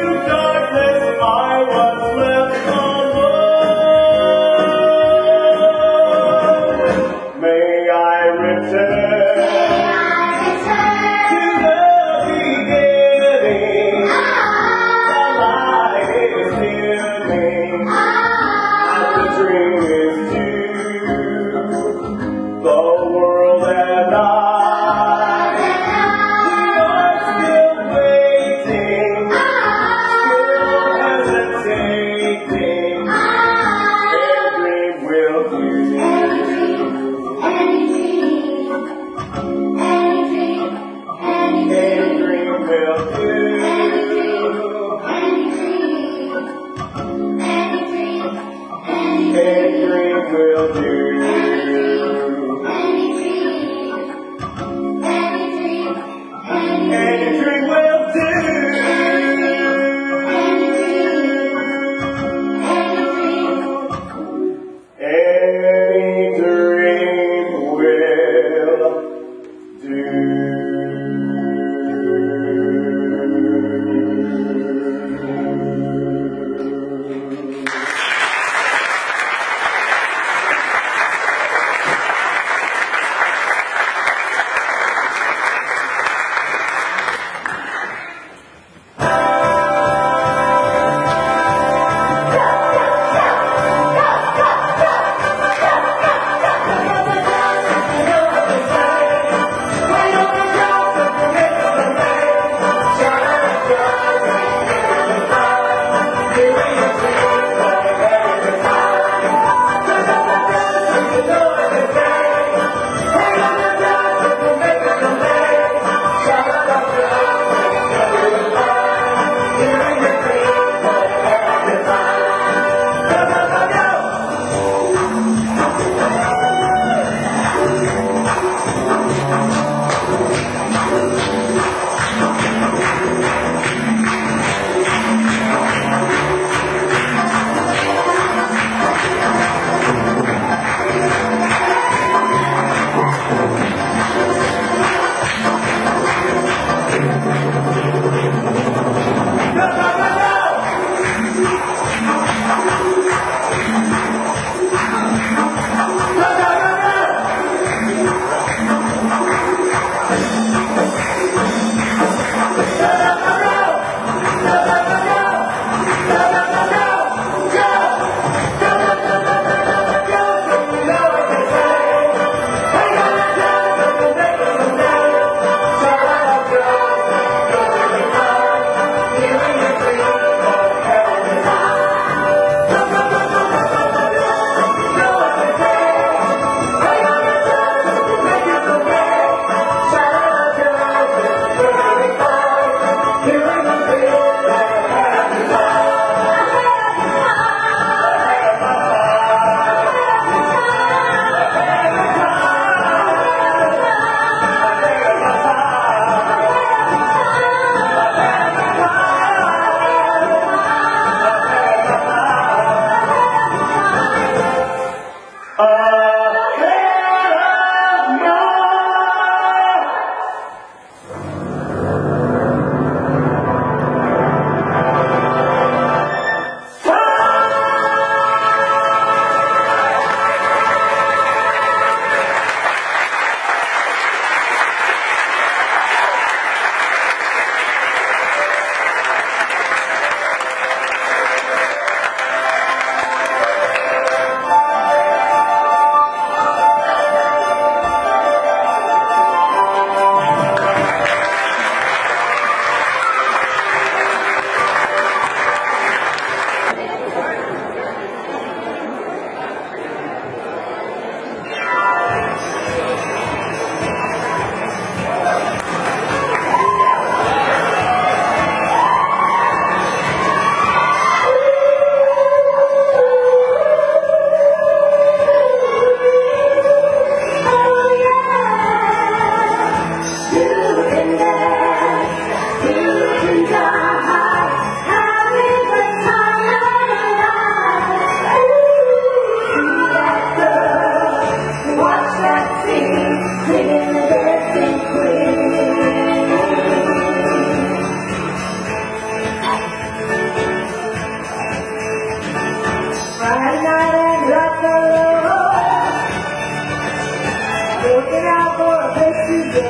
to go.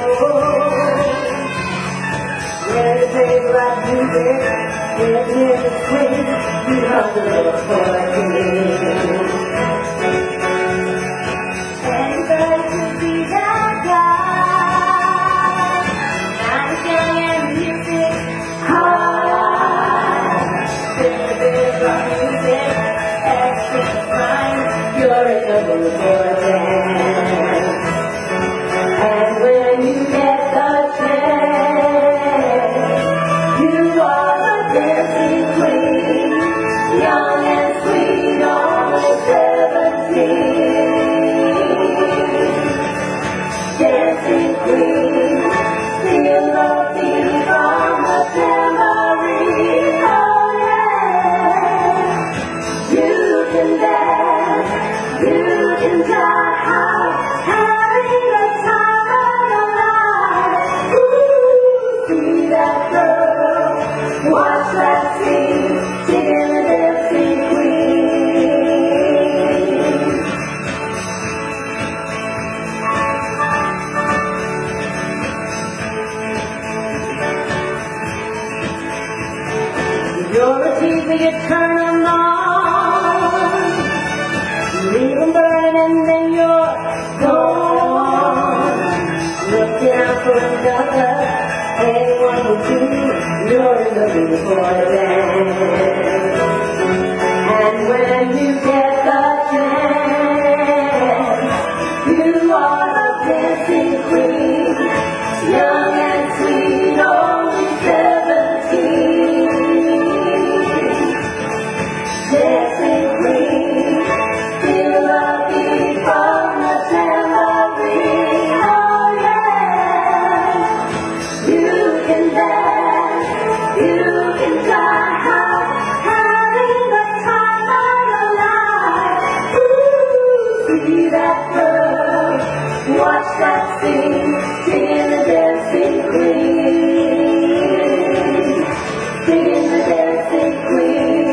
Where it plays like music, get near the swing, you have to look for a king. Anybody could be that guy, nice, young, and music high. There's like music, excerpts rhyme, you're in the mood for a dance. And when you get the chance, you are the dancing queen, young and sweet, only 17. Dancing queen, feel the beat from the tambourine, oh yeah. You can dance, you can jive, having the time of your life. Ooh, see that girl, watch that scene, singing the dancing queen. You're a TV, you turn them on, leave them burning and then you're gone. Looking out for another, anyone will do, you're in the mood for a dance. And when you get the chance, you are the dancing queen, young and sweet, only 17. Dancing queen, feel the beat from the tambourine, oh yeah. You can dance, you can jive, having the time of your life. Ooh, see that girl, watch that scene, singing the dancing queen, singing the dancing queen,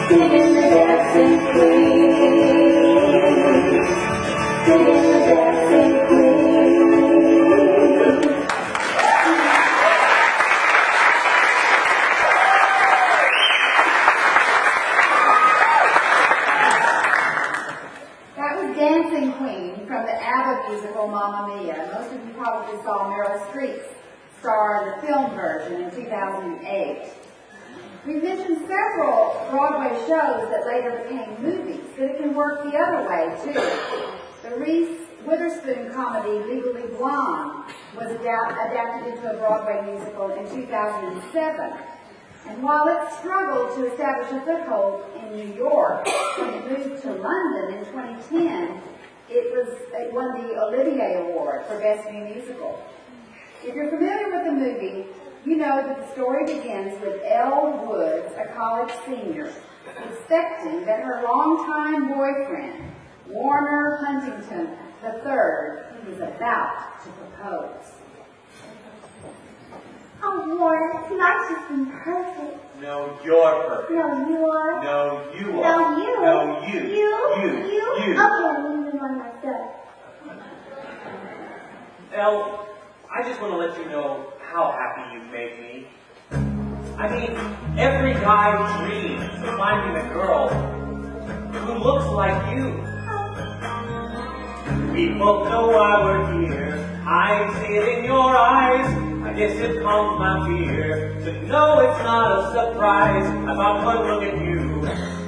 singing the dancing queen, singing the dancing queen. That was Dancing Queen from the ABBA musical Mamma Mia. Most of you probably saw Meryl Streep star the film version in 2008. We mentioned several Broadway shows that later became movies, but it can work the other way too. The Reese Witherspoon comedy Legally Blonde was adapted into a Broadway musical in 2007. And while it struggled to establish a foothold in New York, when it moved to London in 2010, it won the Olivier Award for Best New Musical. If you're familiar with the movie, you know that the story begins with Elle Woods, a college senior, expecting that her longtime boyfriend, Warner Huntington III, is about to propose. Oh, Warren, tonight's just been perfect. No, you're perfect. No, you are. No, you No, are. you. No, you. You. You. Okay, I'm moving on myself. Elle, I just want to let you know how happy you've made me. I mean, every guy dreams of finding a girl who looks like you. We both know why we're here. I see it in your eyes. I guess it calms my fear to know it's not a surprise. I thought one look at you,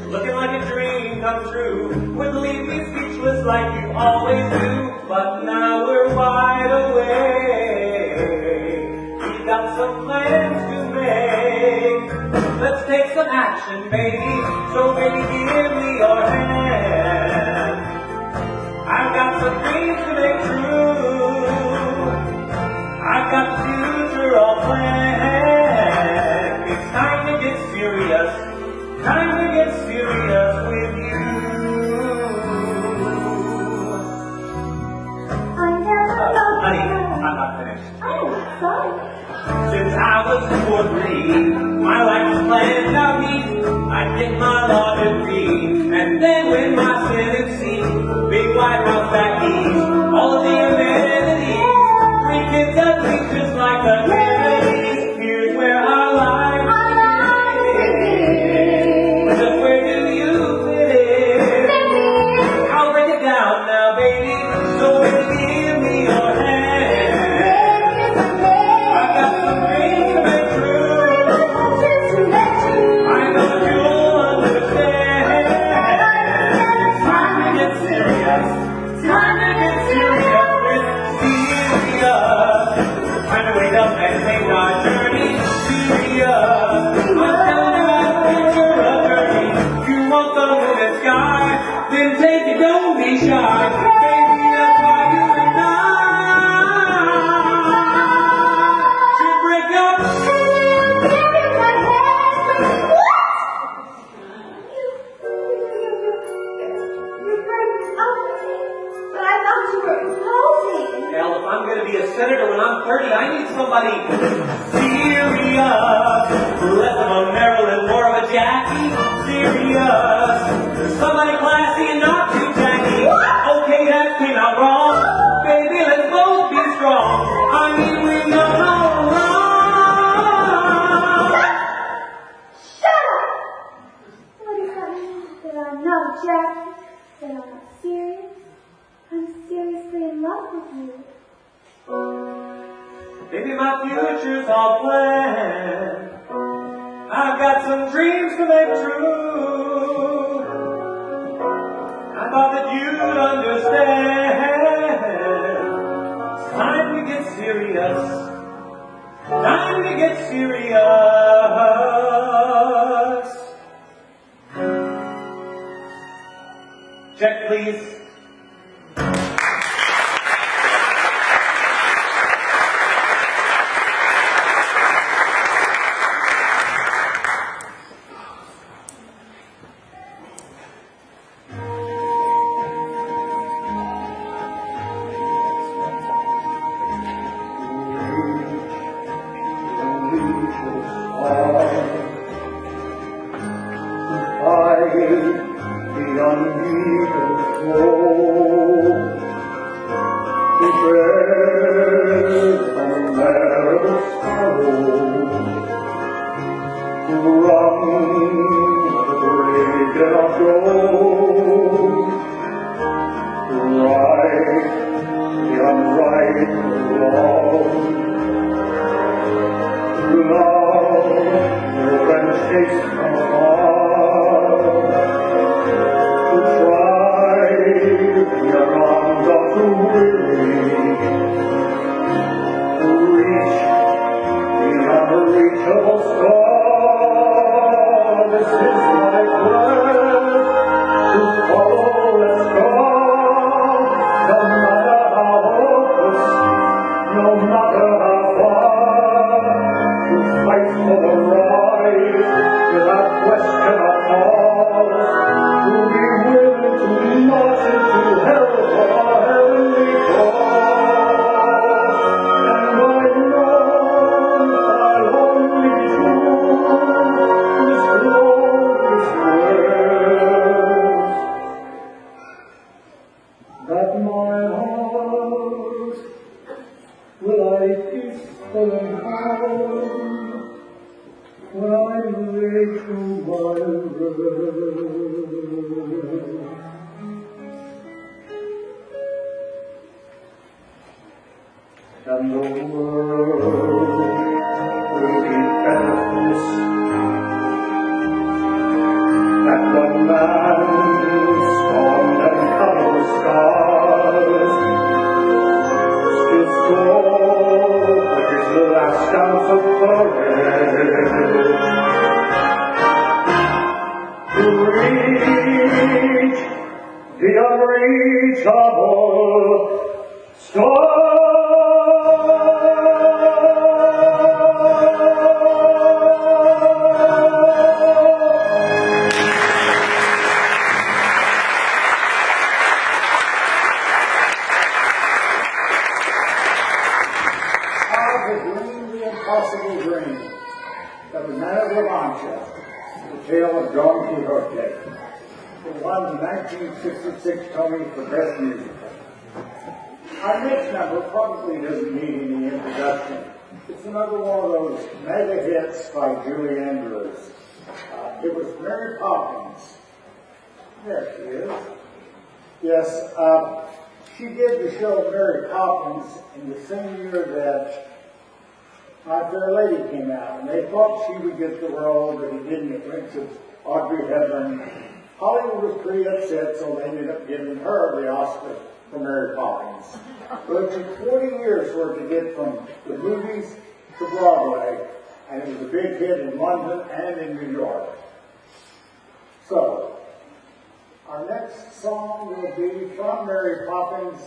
looking like a dream come true, would leave me speechless like you always do. But now we're wide awake. We've got some plans to make. Let's take some action, baby. So baby, give me your hand. I've got some dreams to make true. I've got the future all planned. It's time to get serious. Time to get serious with you. Honey, I'm not finished. Oh, sorry. Since I was 2 or 3, my life was planned out neat. I'd get my law degree, and then when my Senate seat, big White House back east, all of the Somebody classy and not too tacky. Okay, that came out wrong. Baby, let's both be strong. I mean, we know no wrong. Shut up! What does that mean? That I'm not a Jackie? That I'm not serious? I'm seriously in love with you. Baby, my future's all planned. I've got some dreams to make true. I thought that you'd understand. It's time to get serious. Time to get serious. Check, please. And the world will be endless. That one man stormed and covered with scars, still scored with his last ounce of courage to reach the unreachable star. Tale of Don Quixote. It won the 1966 Tony for Best Musical. Our next number probably doesn't need any introduction. It's another one of those mega hits by Julie Andrews. It was Mary Poppins. There she is. Yes, she did the show Mary Poppins in the same year that My Fair Lady came out, and they thought she would get the role, but it didn't. It went to Audrey Hepburn. Hollywood was pretty upset, so they ended up giving her the Oscar for Mary Poppins. But it took 40 years for it to get from the movies to Broadway, and it was a big hit in London and in New York. So, our next song will be from Mary Poppins,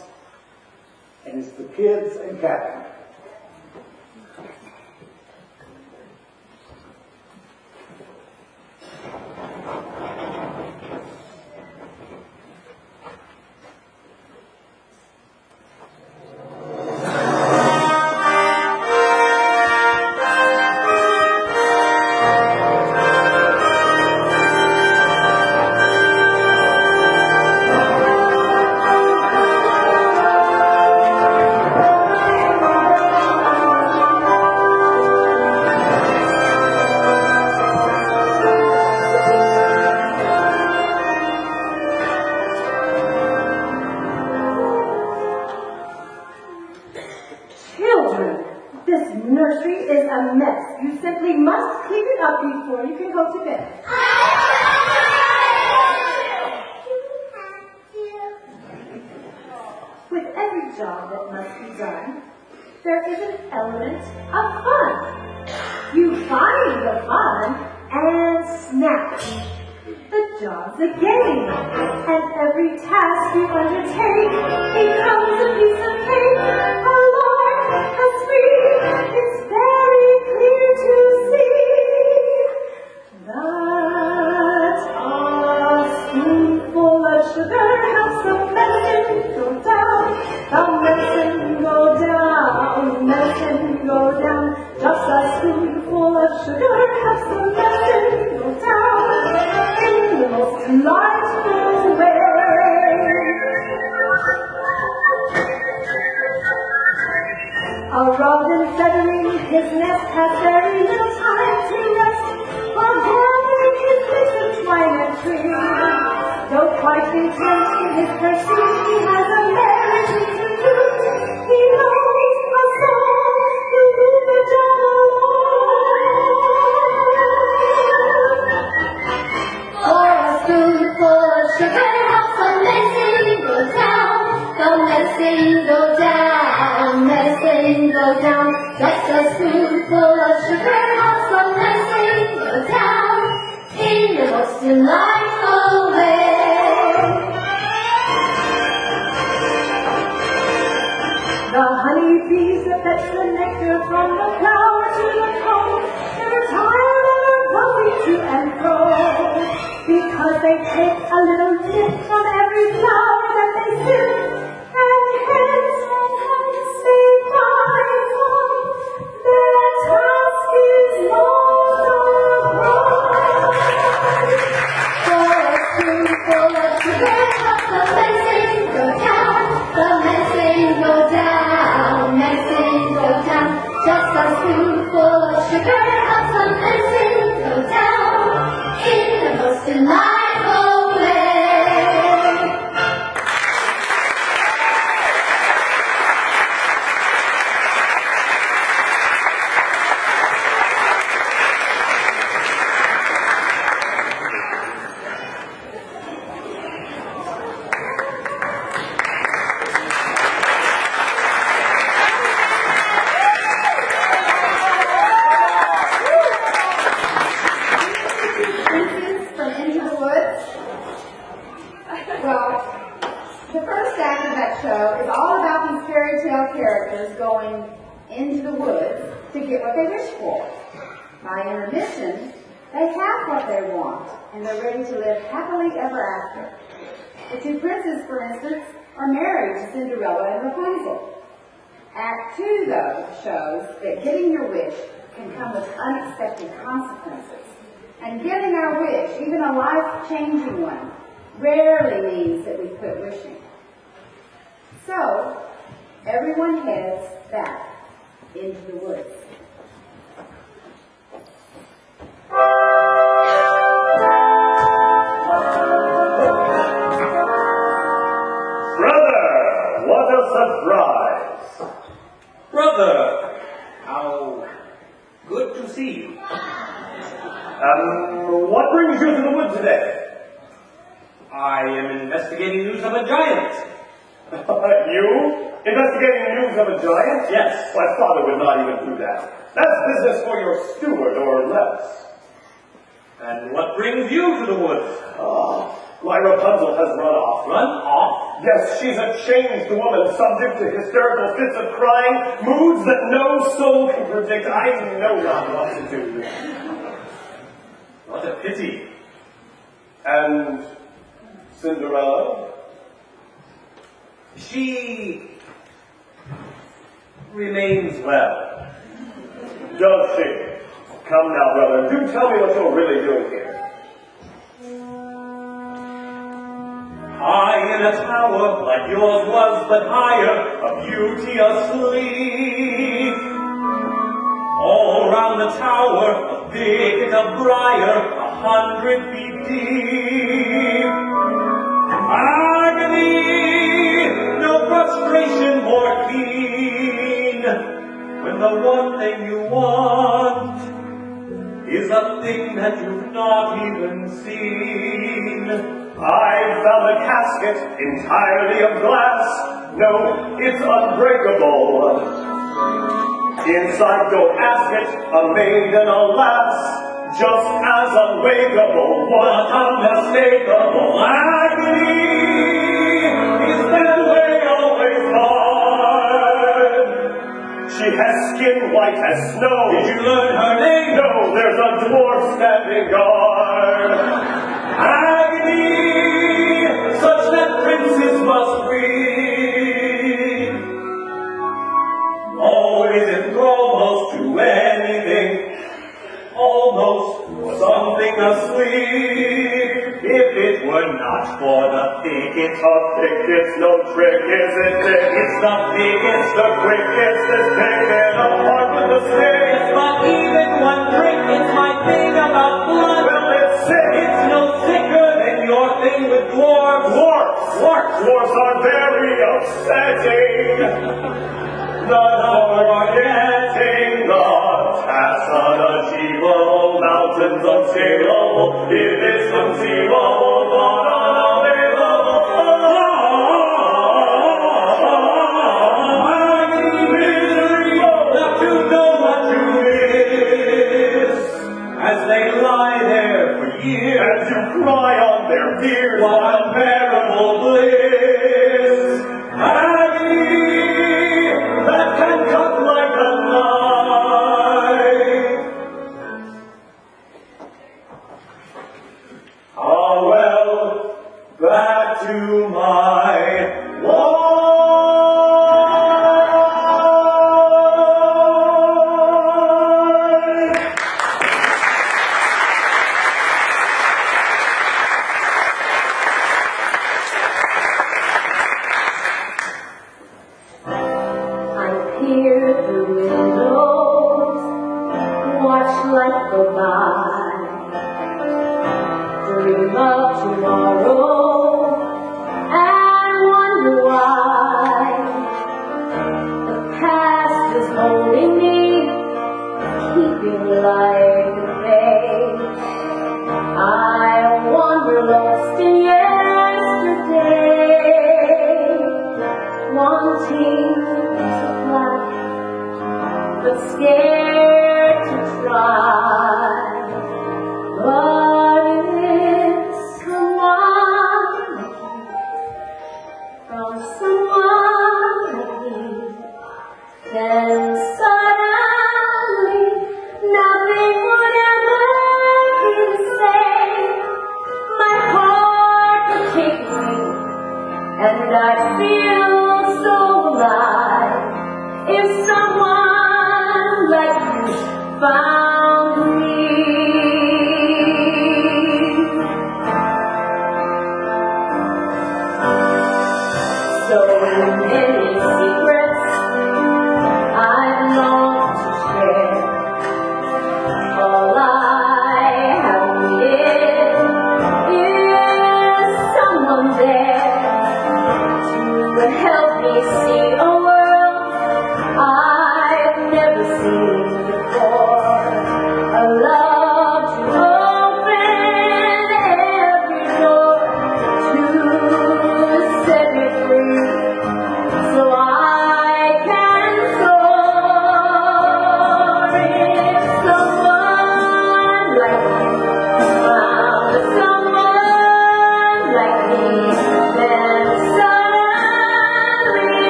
and it's The Kids and Captain. you can go to bed. With every job that must be done, there is an element of fun. You find the fun and snap. The job's a game, and every task you undertake becomes a piece of cake. A lark, a tree, it's very clear to see that a spoonful of sugar helps the medicine go down. The medicine go down, medicine go down. Just a spoonful of sugar helps the medicine go down in the most delightful way. A robin feathering his nest has very little time to rest, while gathering his bits of twine and tree. Though quite intent in his pursuit, he has a merry thing to do. He knows a song will move the down along. For a spoonful of sugar helps the medicine go down. The medicine go down, medicine go down. Just a spoonful of sugar helps the medicine go down in the most delightful way. The honeybees that fetch the nectar from the flower to the comb never tire and are bumping to and fro, because they take a little nip from every flower that they sip, and hence they find their task is not a for a spoonful of sugar helps the medicine go down. The medicine go down, medicine go down. Just a spoonful of sugar helps the medicine go down in the most delightful way. From Into the Woods. Well, the first act of that show is all about these fairy tale characters going into the woods to get what they wish for. By intermission, they have what they want, and they're ready to live happily ever after. The two princes, for instance, are married to Cinderella and Rapunzel. Act 2, though, shows that getting your wish can come with unexpected consequences. And getting our wish, even a life-changing one, rarely means that we quit wishing. So, everyone heads back into the woods. Brother, what a surprise! Brother, how good to see you. What brings you to the wood today? I am investigating news of a giant. You? Investigating news of a giant? Yes. My father would not even do that. That's business for your steward or less. And what brings you to the woods? Oh, my Rapunzel has run off. Run off? Yes, she's a changed woman, subject to hysterical fits of crying, moods that no soul can predict. I know not what to do. What a pity. And Cinderella? She remains well. Does she? Come now, brother, do tell me what you're really doing here. High in a tower, like yours was, but higher, a beauty asleep. All round the tower, a thicket of briar, 100 feet deep. Agony, no frustration more keen, when the one thing you want is a thing that you've not even seen. I found a casket entirely of glass. No, it's unbreakable. Inside, don't ask it, a maiden, alas, just as unwakeable. What unmistakable agony is that way always hard. She has skin white as snow. Did you learn her name? No, there's a dwarf standing guard. Agony, such that princes must read. Always enthralled most to anything, almost something asleep. If it were not for the thicket, A thicket's no trick, is it, Dick? it's the thickest, The quickest is picking apart with the stick. but even one trick is my thing about blood. Well, it's sick. It's no sicker than your thing with dwarves. Dwarfs. Dwarfs are very upsetting. Not forgetting the unachievable mountains unscalable. If it's conceivable, but unavailable. Misery, Not to know what you miss as they lie there for years. as you cry on their fears. What unbearable bliss! Agony that can cut like a knife. Ah well, back to my wife. I peer through windows, watch life go by, dream of tomorrow, and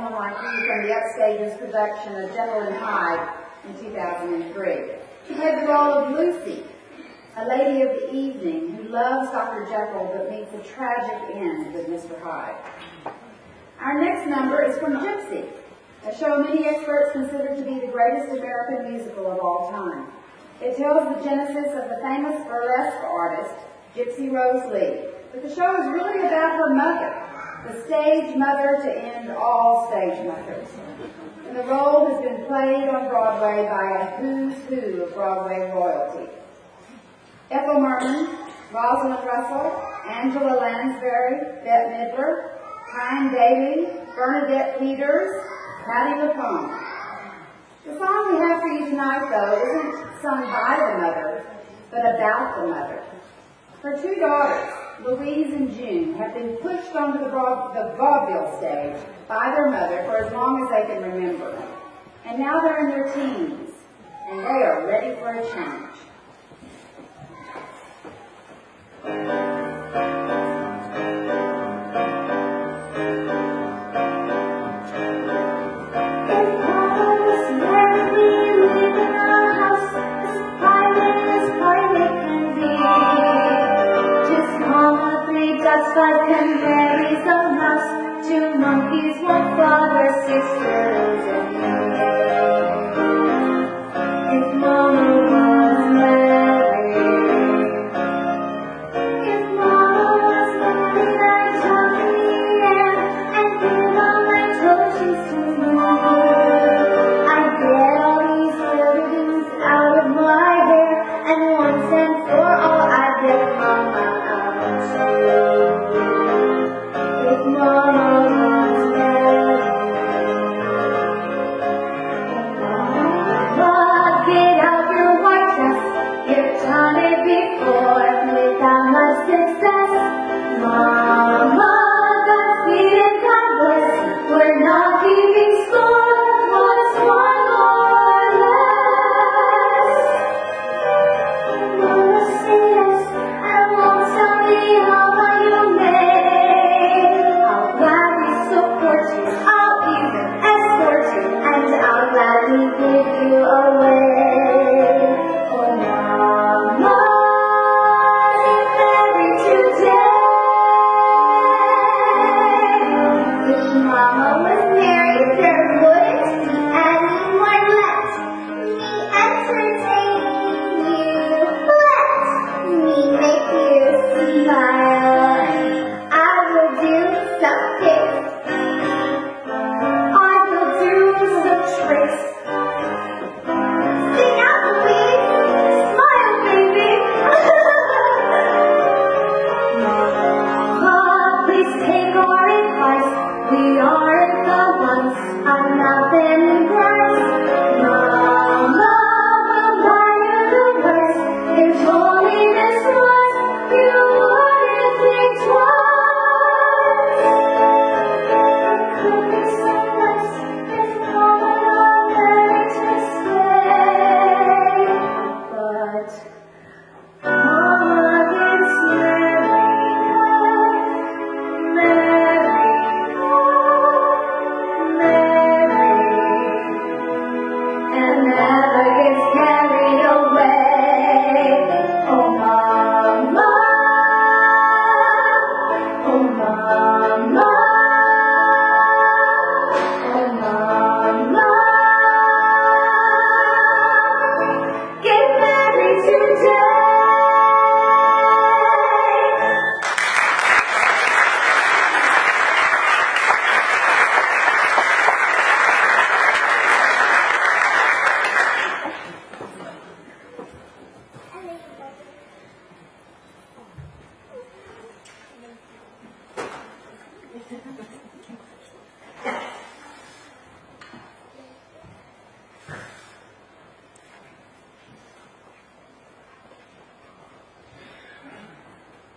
Home like You from the Upstagers production of Jekyll and Hyde in 2003. She played the role of Lucy, a lady of the evening who loves Dr. Jekyll but meets a tragic end with Mr. Hyde. Our next number is from Gypsy, a show many experts consider to be the greatest American musical of all time. It tells the genesis of the famous burlesque artist, Gypsy Rose Lee. But the show is really about her mother, the stage mother to end all stage mothers. And the role has been played on Broadway by a who's who of Broadway royalty. Ethel Merman, Rosalind Russell, Angela Lansbury, Bette Midler, Tyne Daly, Bernadette Peters, Patti LuPone. The song we have for you tonight, though, isn't sung by the mother, but about the mother. Her two daughters, Louise and June, have been pushed onto the vaudeville stage by their mother for as long as they can remember. And now they're in their teens, and they are ready for a change. Canaries, a mouse, 2 monkeys, 1 frog, or 6 turtles in the air. If Mama was married, I'd tuck in the air and give all my toes to me. I'd get all these ribbons out of my hair, and once and for all, I'd get Mama out too.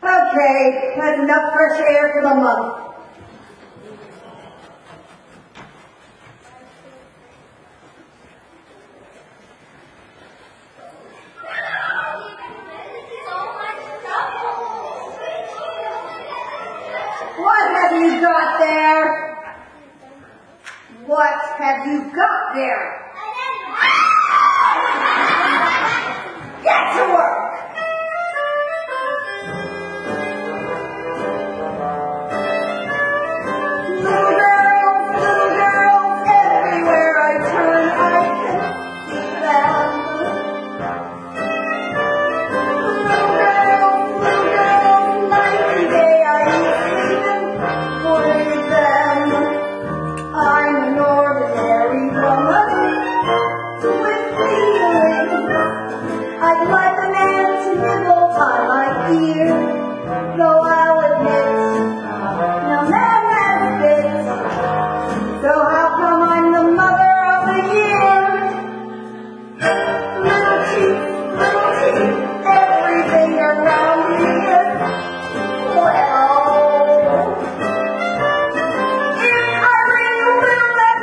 Okay, that's enough fresh air for the month. What have you got there? have you got there? Get to work! Little girls, everywhere I turn, I can see them. Little girls, night and day, I even play them. I'm an ordinary woman with feelings. I'd like a man to nibble by my ear, though I'll admit, no man has fits. So how come I'm the mother of the year? Little teeth, everything around me is well. If I ring a little less,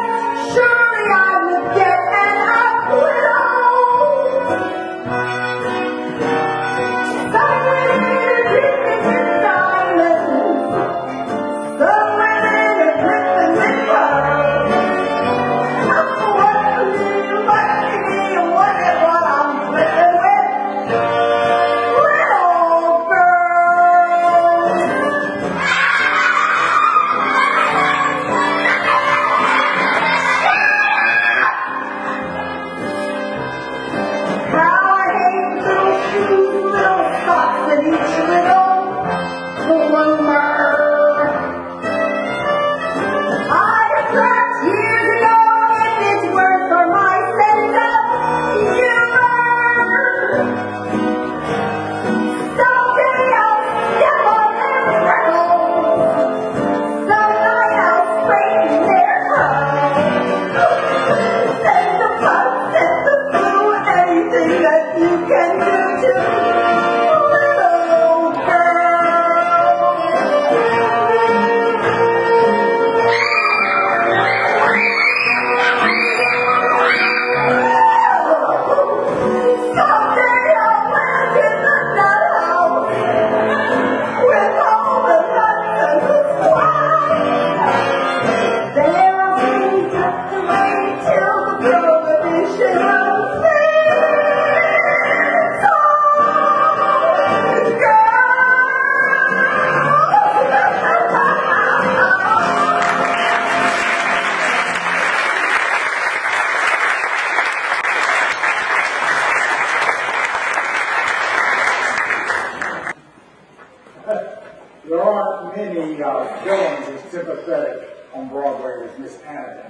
surely I would get an acquittal. Some women are dripping with diamonds, some women are dripping with pearls. What do you like to be and what is what I'm dripping with? Little girls. How I hate little shoes, little socks, and each little bloomer. I cracked years ago if it's worth for my sense of humor. Someday I'll step on their freckles. Some night I'll straighten their curls. Send the bug, send the flu, anything that you can do to little Someday I'll land in the nut house with all the nuts and the swine. There I'll be tucked away till the prohibition of things on There aren't many villains as sympathetic on Broadway as Miss Canada.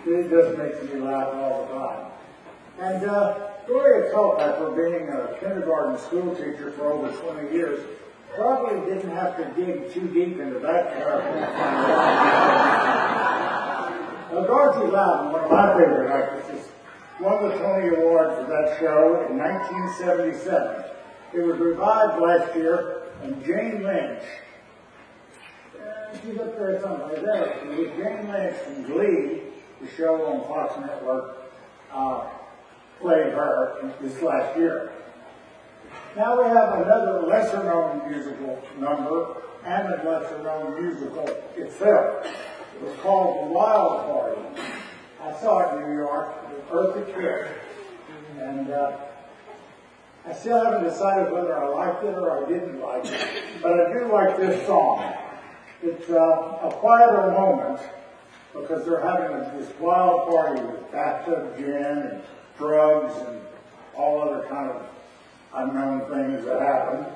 It just makes me laugh all the time. And Gloria Culpepper, being a kindergarten school teacher for over 20 years, probably didn't have to dig too deep into that character. Dorothy Loudon, one of my favorite actresses, won the Tony Award for that show in 1977. It was revived last year, and Jane Lynch, she's up there somewhere there, it was Jane Lynch from Glee, the show on Fox Network, played her this last year. Now we have another lesser-known musical number and a lesser-known musical itself. It was called The Wild Party. I saw it in New York with Eartha Kitt, and I still haven't decided whether I liked it or I didn't like it, but I do like this song. It's a quieter moment because they're having this wild party with bathtub gin and drugs and all other kind of unknown things that happen.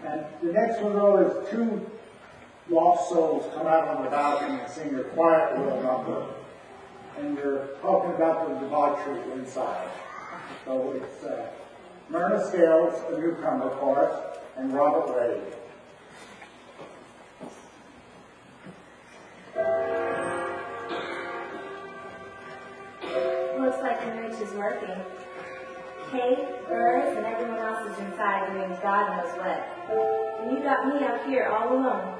And the next one, though, is two lost souls come out on the balcony and sing a quiet little number. And they're talking about the debauchery inside. So it's Myrna Scales, a newcomer chorus, and Robert Wade. Looks like the mooch is working. Kate, Burris, and everyone else is inside doing God knows what. And you got me out here all alone.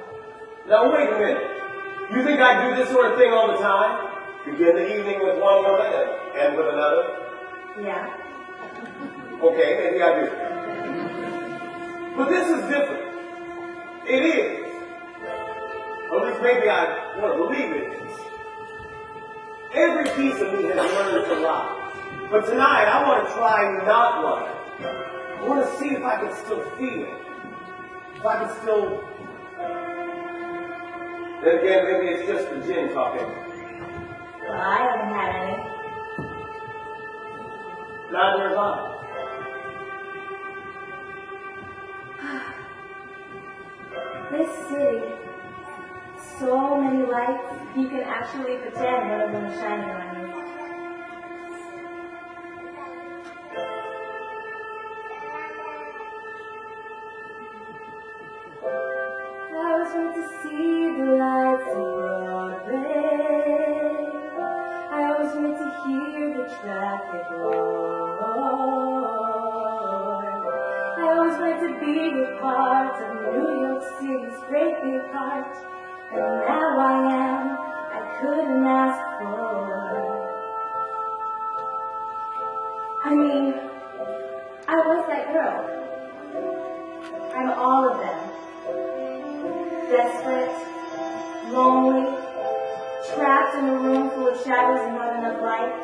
Now wait a minute. You think I do this sort of thing all the time? Begin the evening with one woman and end with another? Yeah. Okay, maybe I do. But this is different. It is. Or at least maybe I want to believe it is. Every piece of me has learned to lie. But tonight, I want to try not lying. I want to see if I can still feel. If I can still... Then again, maybe it's just the gin talking. Well, I haven't had any. Neither have I. This city, so many lights, you can actually pretend none of them are shining on you. I was meant to see the lights of Broadway. I was meant to hear the traffic roar. I was meant to be a part of New York City's great big heart. And now I am, I couldn't ask for. I mean, I was that girl. I'm all of them. Desperate, lonely, trapped in a room full of shadows and not enough light.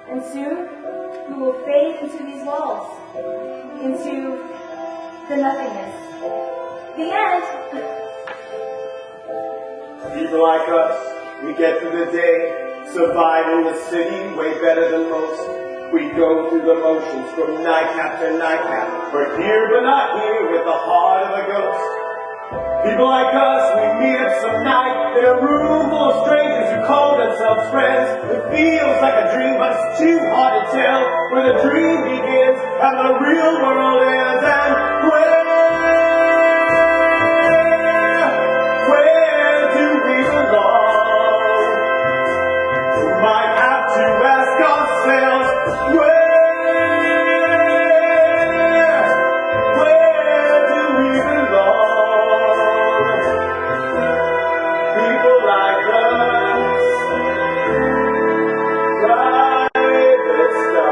And soon, we will fade into these walls, into the nothingness. The end. People like us, we get through the day, surviving the city way better than most. We go through the motions from nightcap to nightcap. We're here but not here with the heart of a ghost. People like us, we meet up some night in a room full of strangers who call themselves friends. It feels like a dream, but it's too hard to tell where the dream begins and the real world ends. And where do we belong? We might have to ask ourselves, where do we belong? People like us, private stuff.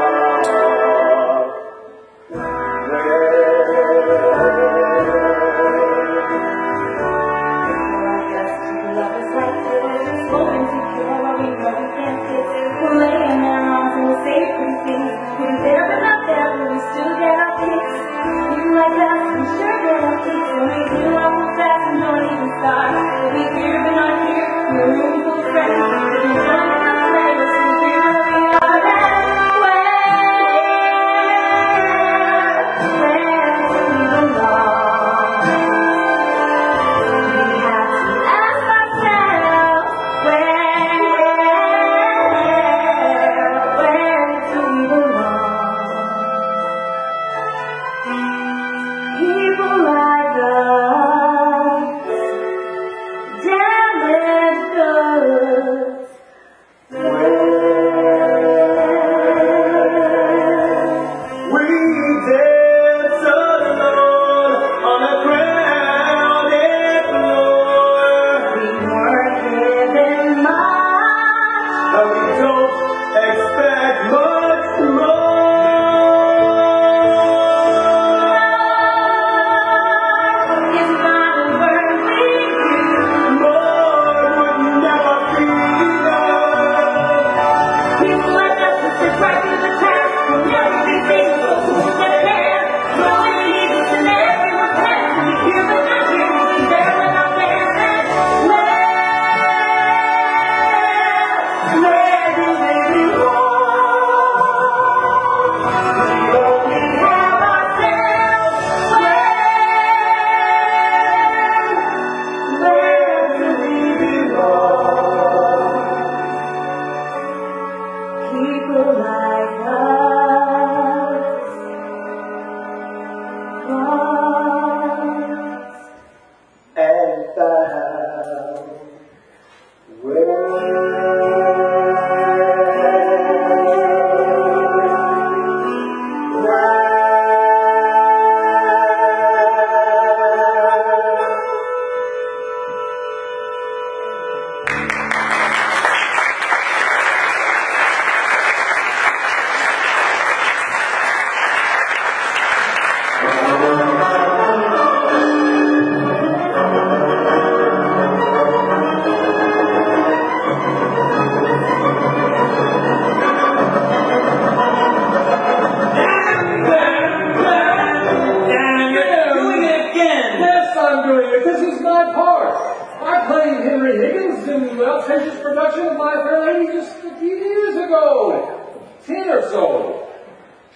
atrocious production of My Fair Lady just a few years ago. 10 or so.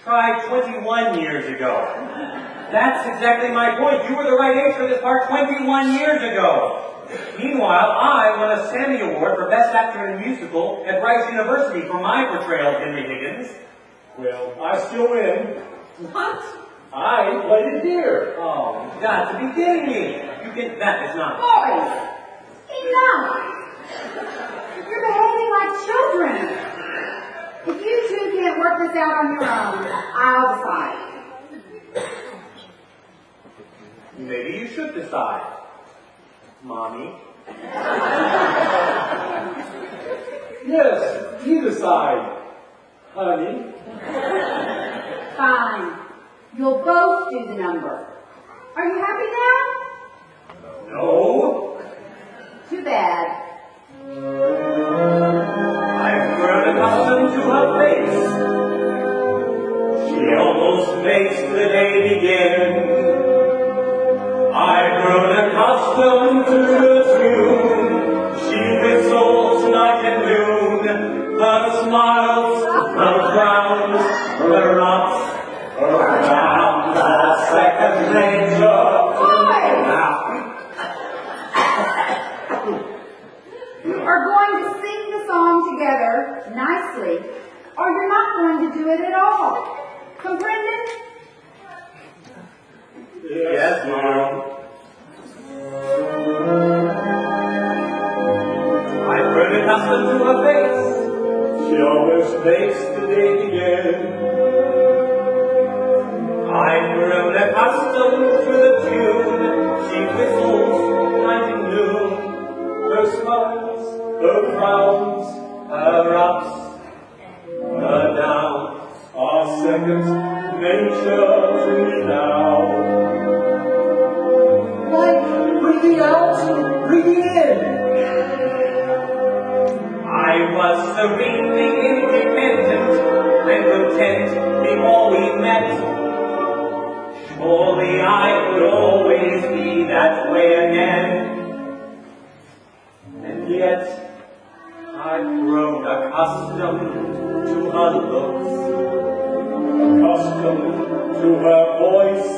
Try 21 years ago. That's exactly my point. You were the right age for this part 21 years ago. Meanwhile, I won a Sammy Award for Best Actor in a Musical at Rice University for my portrayal of Henry Higgins. Well, I still win. What? I played a deer. Oh, you've got to be kidding me. That is not. Boys, enough. You're behaving like children. If you two can't work this out on your own, I'll decide. Maybe you should decide. Mommy? Yes, you decide, honey. Fine. You'll both do the number. Are you happy now? No. Too bad. I've grown accustomed to her face. She almost makes the day begin. I've grown accustomed to the tune. She whistles night and noon. Her smiles, her frowns, her ups, her downs, her second nature. You are going to sing the song together nicely, or you're not going to do it at all. Comprended? Yes, Mom. I've grown accustomed to her face. She always makes the day begin. I've grown accustomed to the tune. She whistles night and noon. Her smiles, her frowns, Her ups, her downs. are second nature to me now. Like breathing out, breathing in. I was serenely independent and content before we met. Surely I could always be that way again. And yet, I've grown accustomed to her looks, Accustomed to her voice,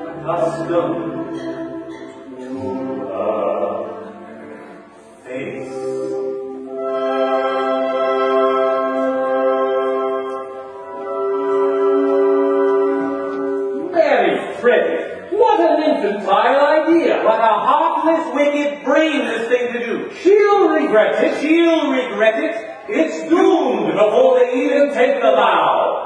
accustomed to her face. Mary Freddie, what an infantile idea. What a heartless, wicked, brainless thing to do. She'll regret it. She'll regret it. It's doomed before they even take the vow.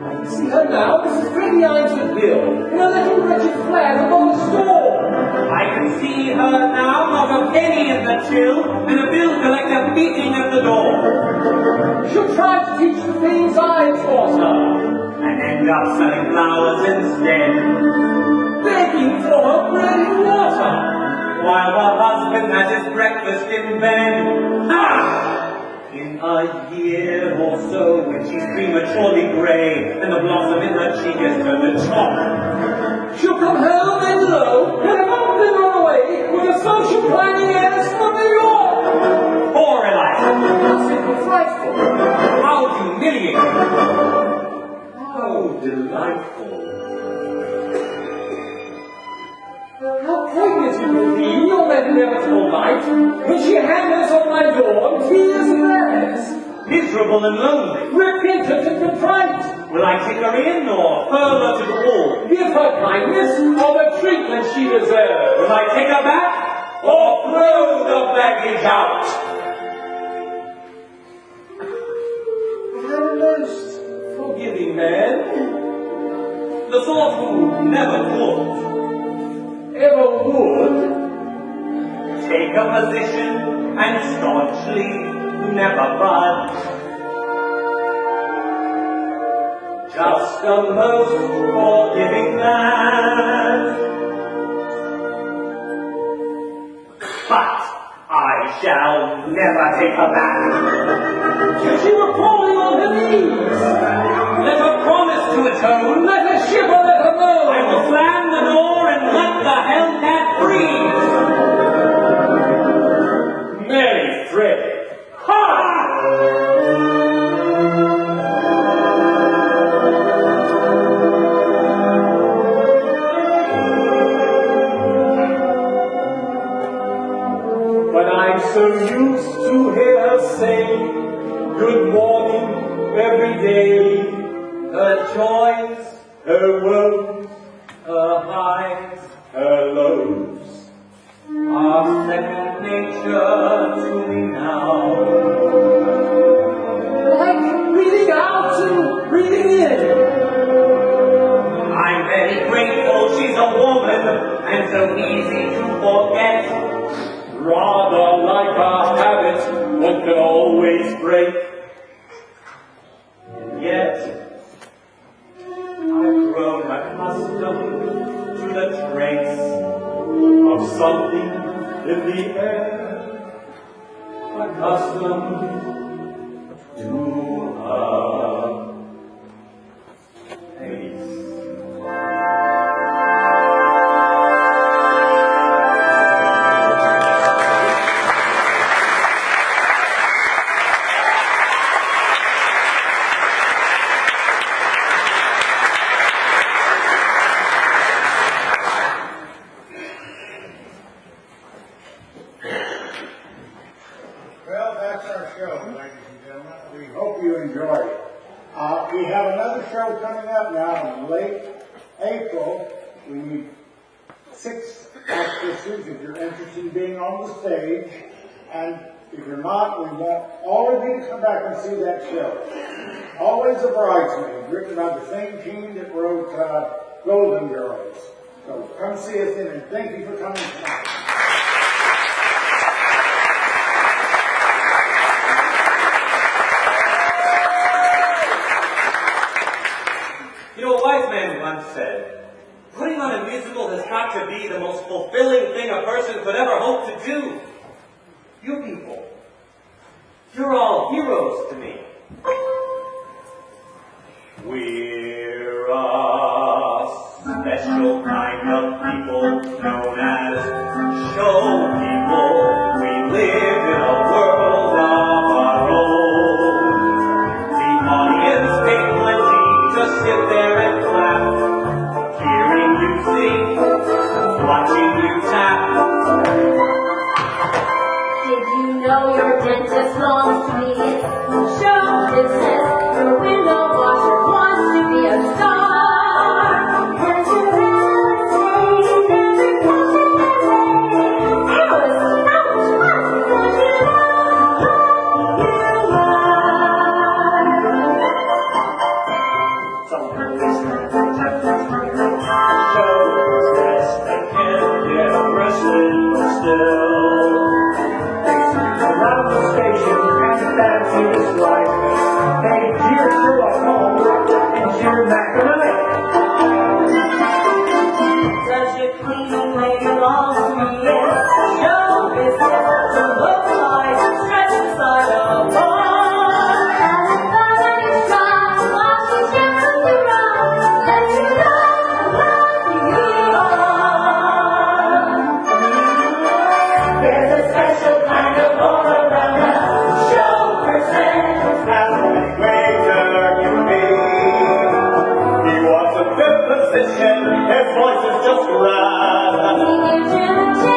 I can see her now, Mrs. Freddie Ainsworth Bill, in a little wretched flat above the store. I can see her now, not a penny in the till, and a bill collector beating at the door. She'll try to teach the things I taught her, And end up selling flowers instead, begging for her bread and water. while her husband has his breakfast in bed. Ah! In a year or so, when she's prematurely grey, and the blossom in her cheek has turned to chalk, She'll come home and lo, and have all been on away with a social planning ass from New York. poor Eliza, How simple, frightful. how humiliating, how delightful. How pregnant it will be on that inevitable night when she hammers on my door, tears and rags, Miserable and lonely. repentant and contrite. Will I take her in or hurl her to the wall? Give her kindness or the treatment she deserves. Will I take her back or throw the baggage out? I am a most forgiving man, The sort who never thought. ever would. Take a position and staunchly never budge. Just the most forgiving man. But I shall never take her back. Till she were falling on her knees. Let her promise to atone. Let her shiver, let her moan. I will slam the door and let the hellcat breathe. her woes, her highs, her lows are second nature to me now. Like breathing out and breathing in. I'm very grateful she's a woman and so easy to forget. Rather like a habit one can always break. And yet, I've grown accustomed to the trace Of something in the air, accustomed to her face. Well, that's our show, ladies and gentlemen. We hope you enjoyed it. We have another show coming up now in late April. We need 6 actresses if you're interested in being on the stage. And if you're not, we want all of you to come back and see that show. Always a Bridesmaid, written by the same team that wrote Golden Girls. So come see us in, and thank you for coming tonight. You know, a wise man once said, putting on a musical has got to be the most fulfilling thing a person could ever hope to do. You people, you're all heroes to me. We're a special kind of people known as show people. We live in a world of our own. The audience pay plenty to sit there and clap, hearing you sing, watching you tap. Did you know your dentist longs to be in show business? Your window washer wants to be a star. And your relatives every passing away. It was so much fun because you know who you are. Some policemen protectors bring the show business. They can't get arrested, but still they sweep around the station and fancy this life. They cheer Sherlock Holmes and cheer McNamara. Such a clean lady longs to be in show business. To look like stretch beside a bar. And the fun is strong, watching Jekyll do wrong. Let you know who you are. There's a special kind of aura around the show person. As the waiter can be. He wants a fifth position, his voice is just grand. He gives you the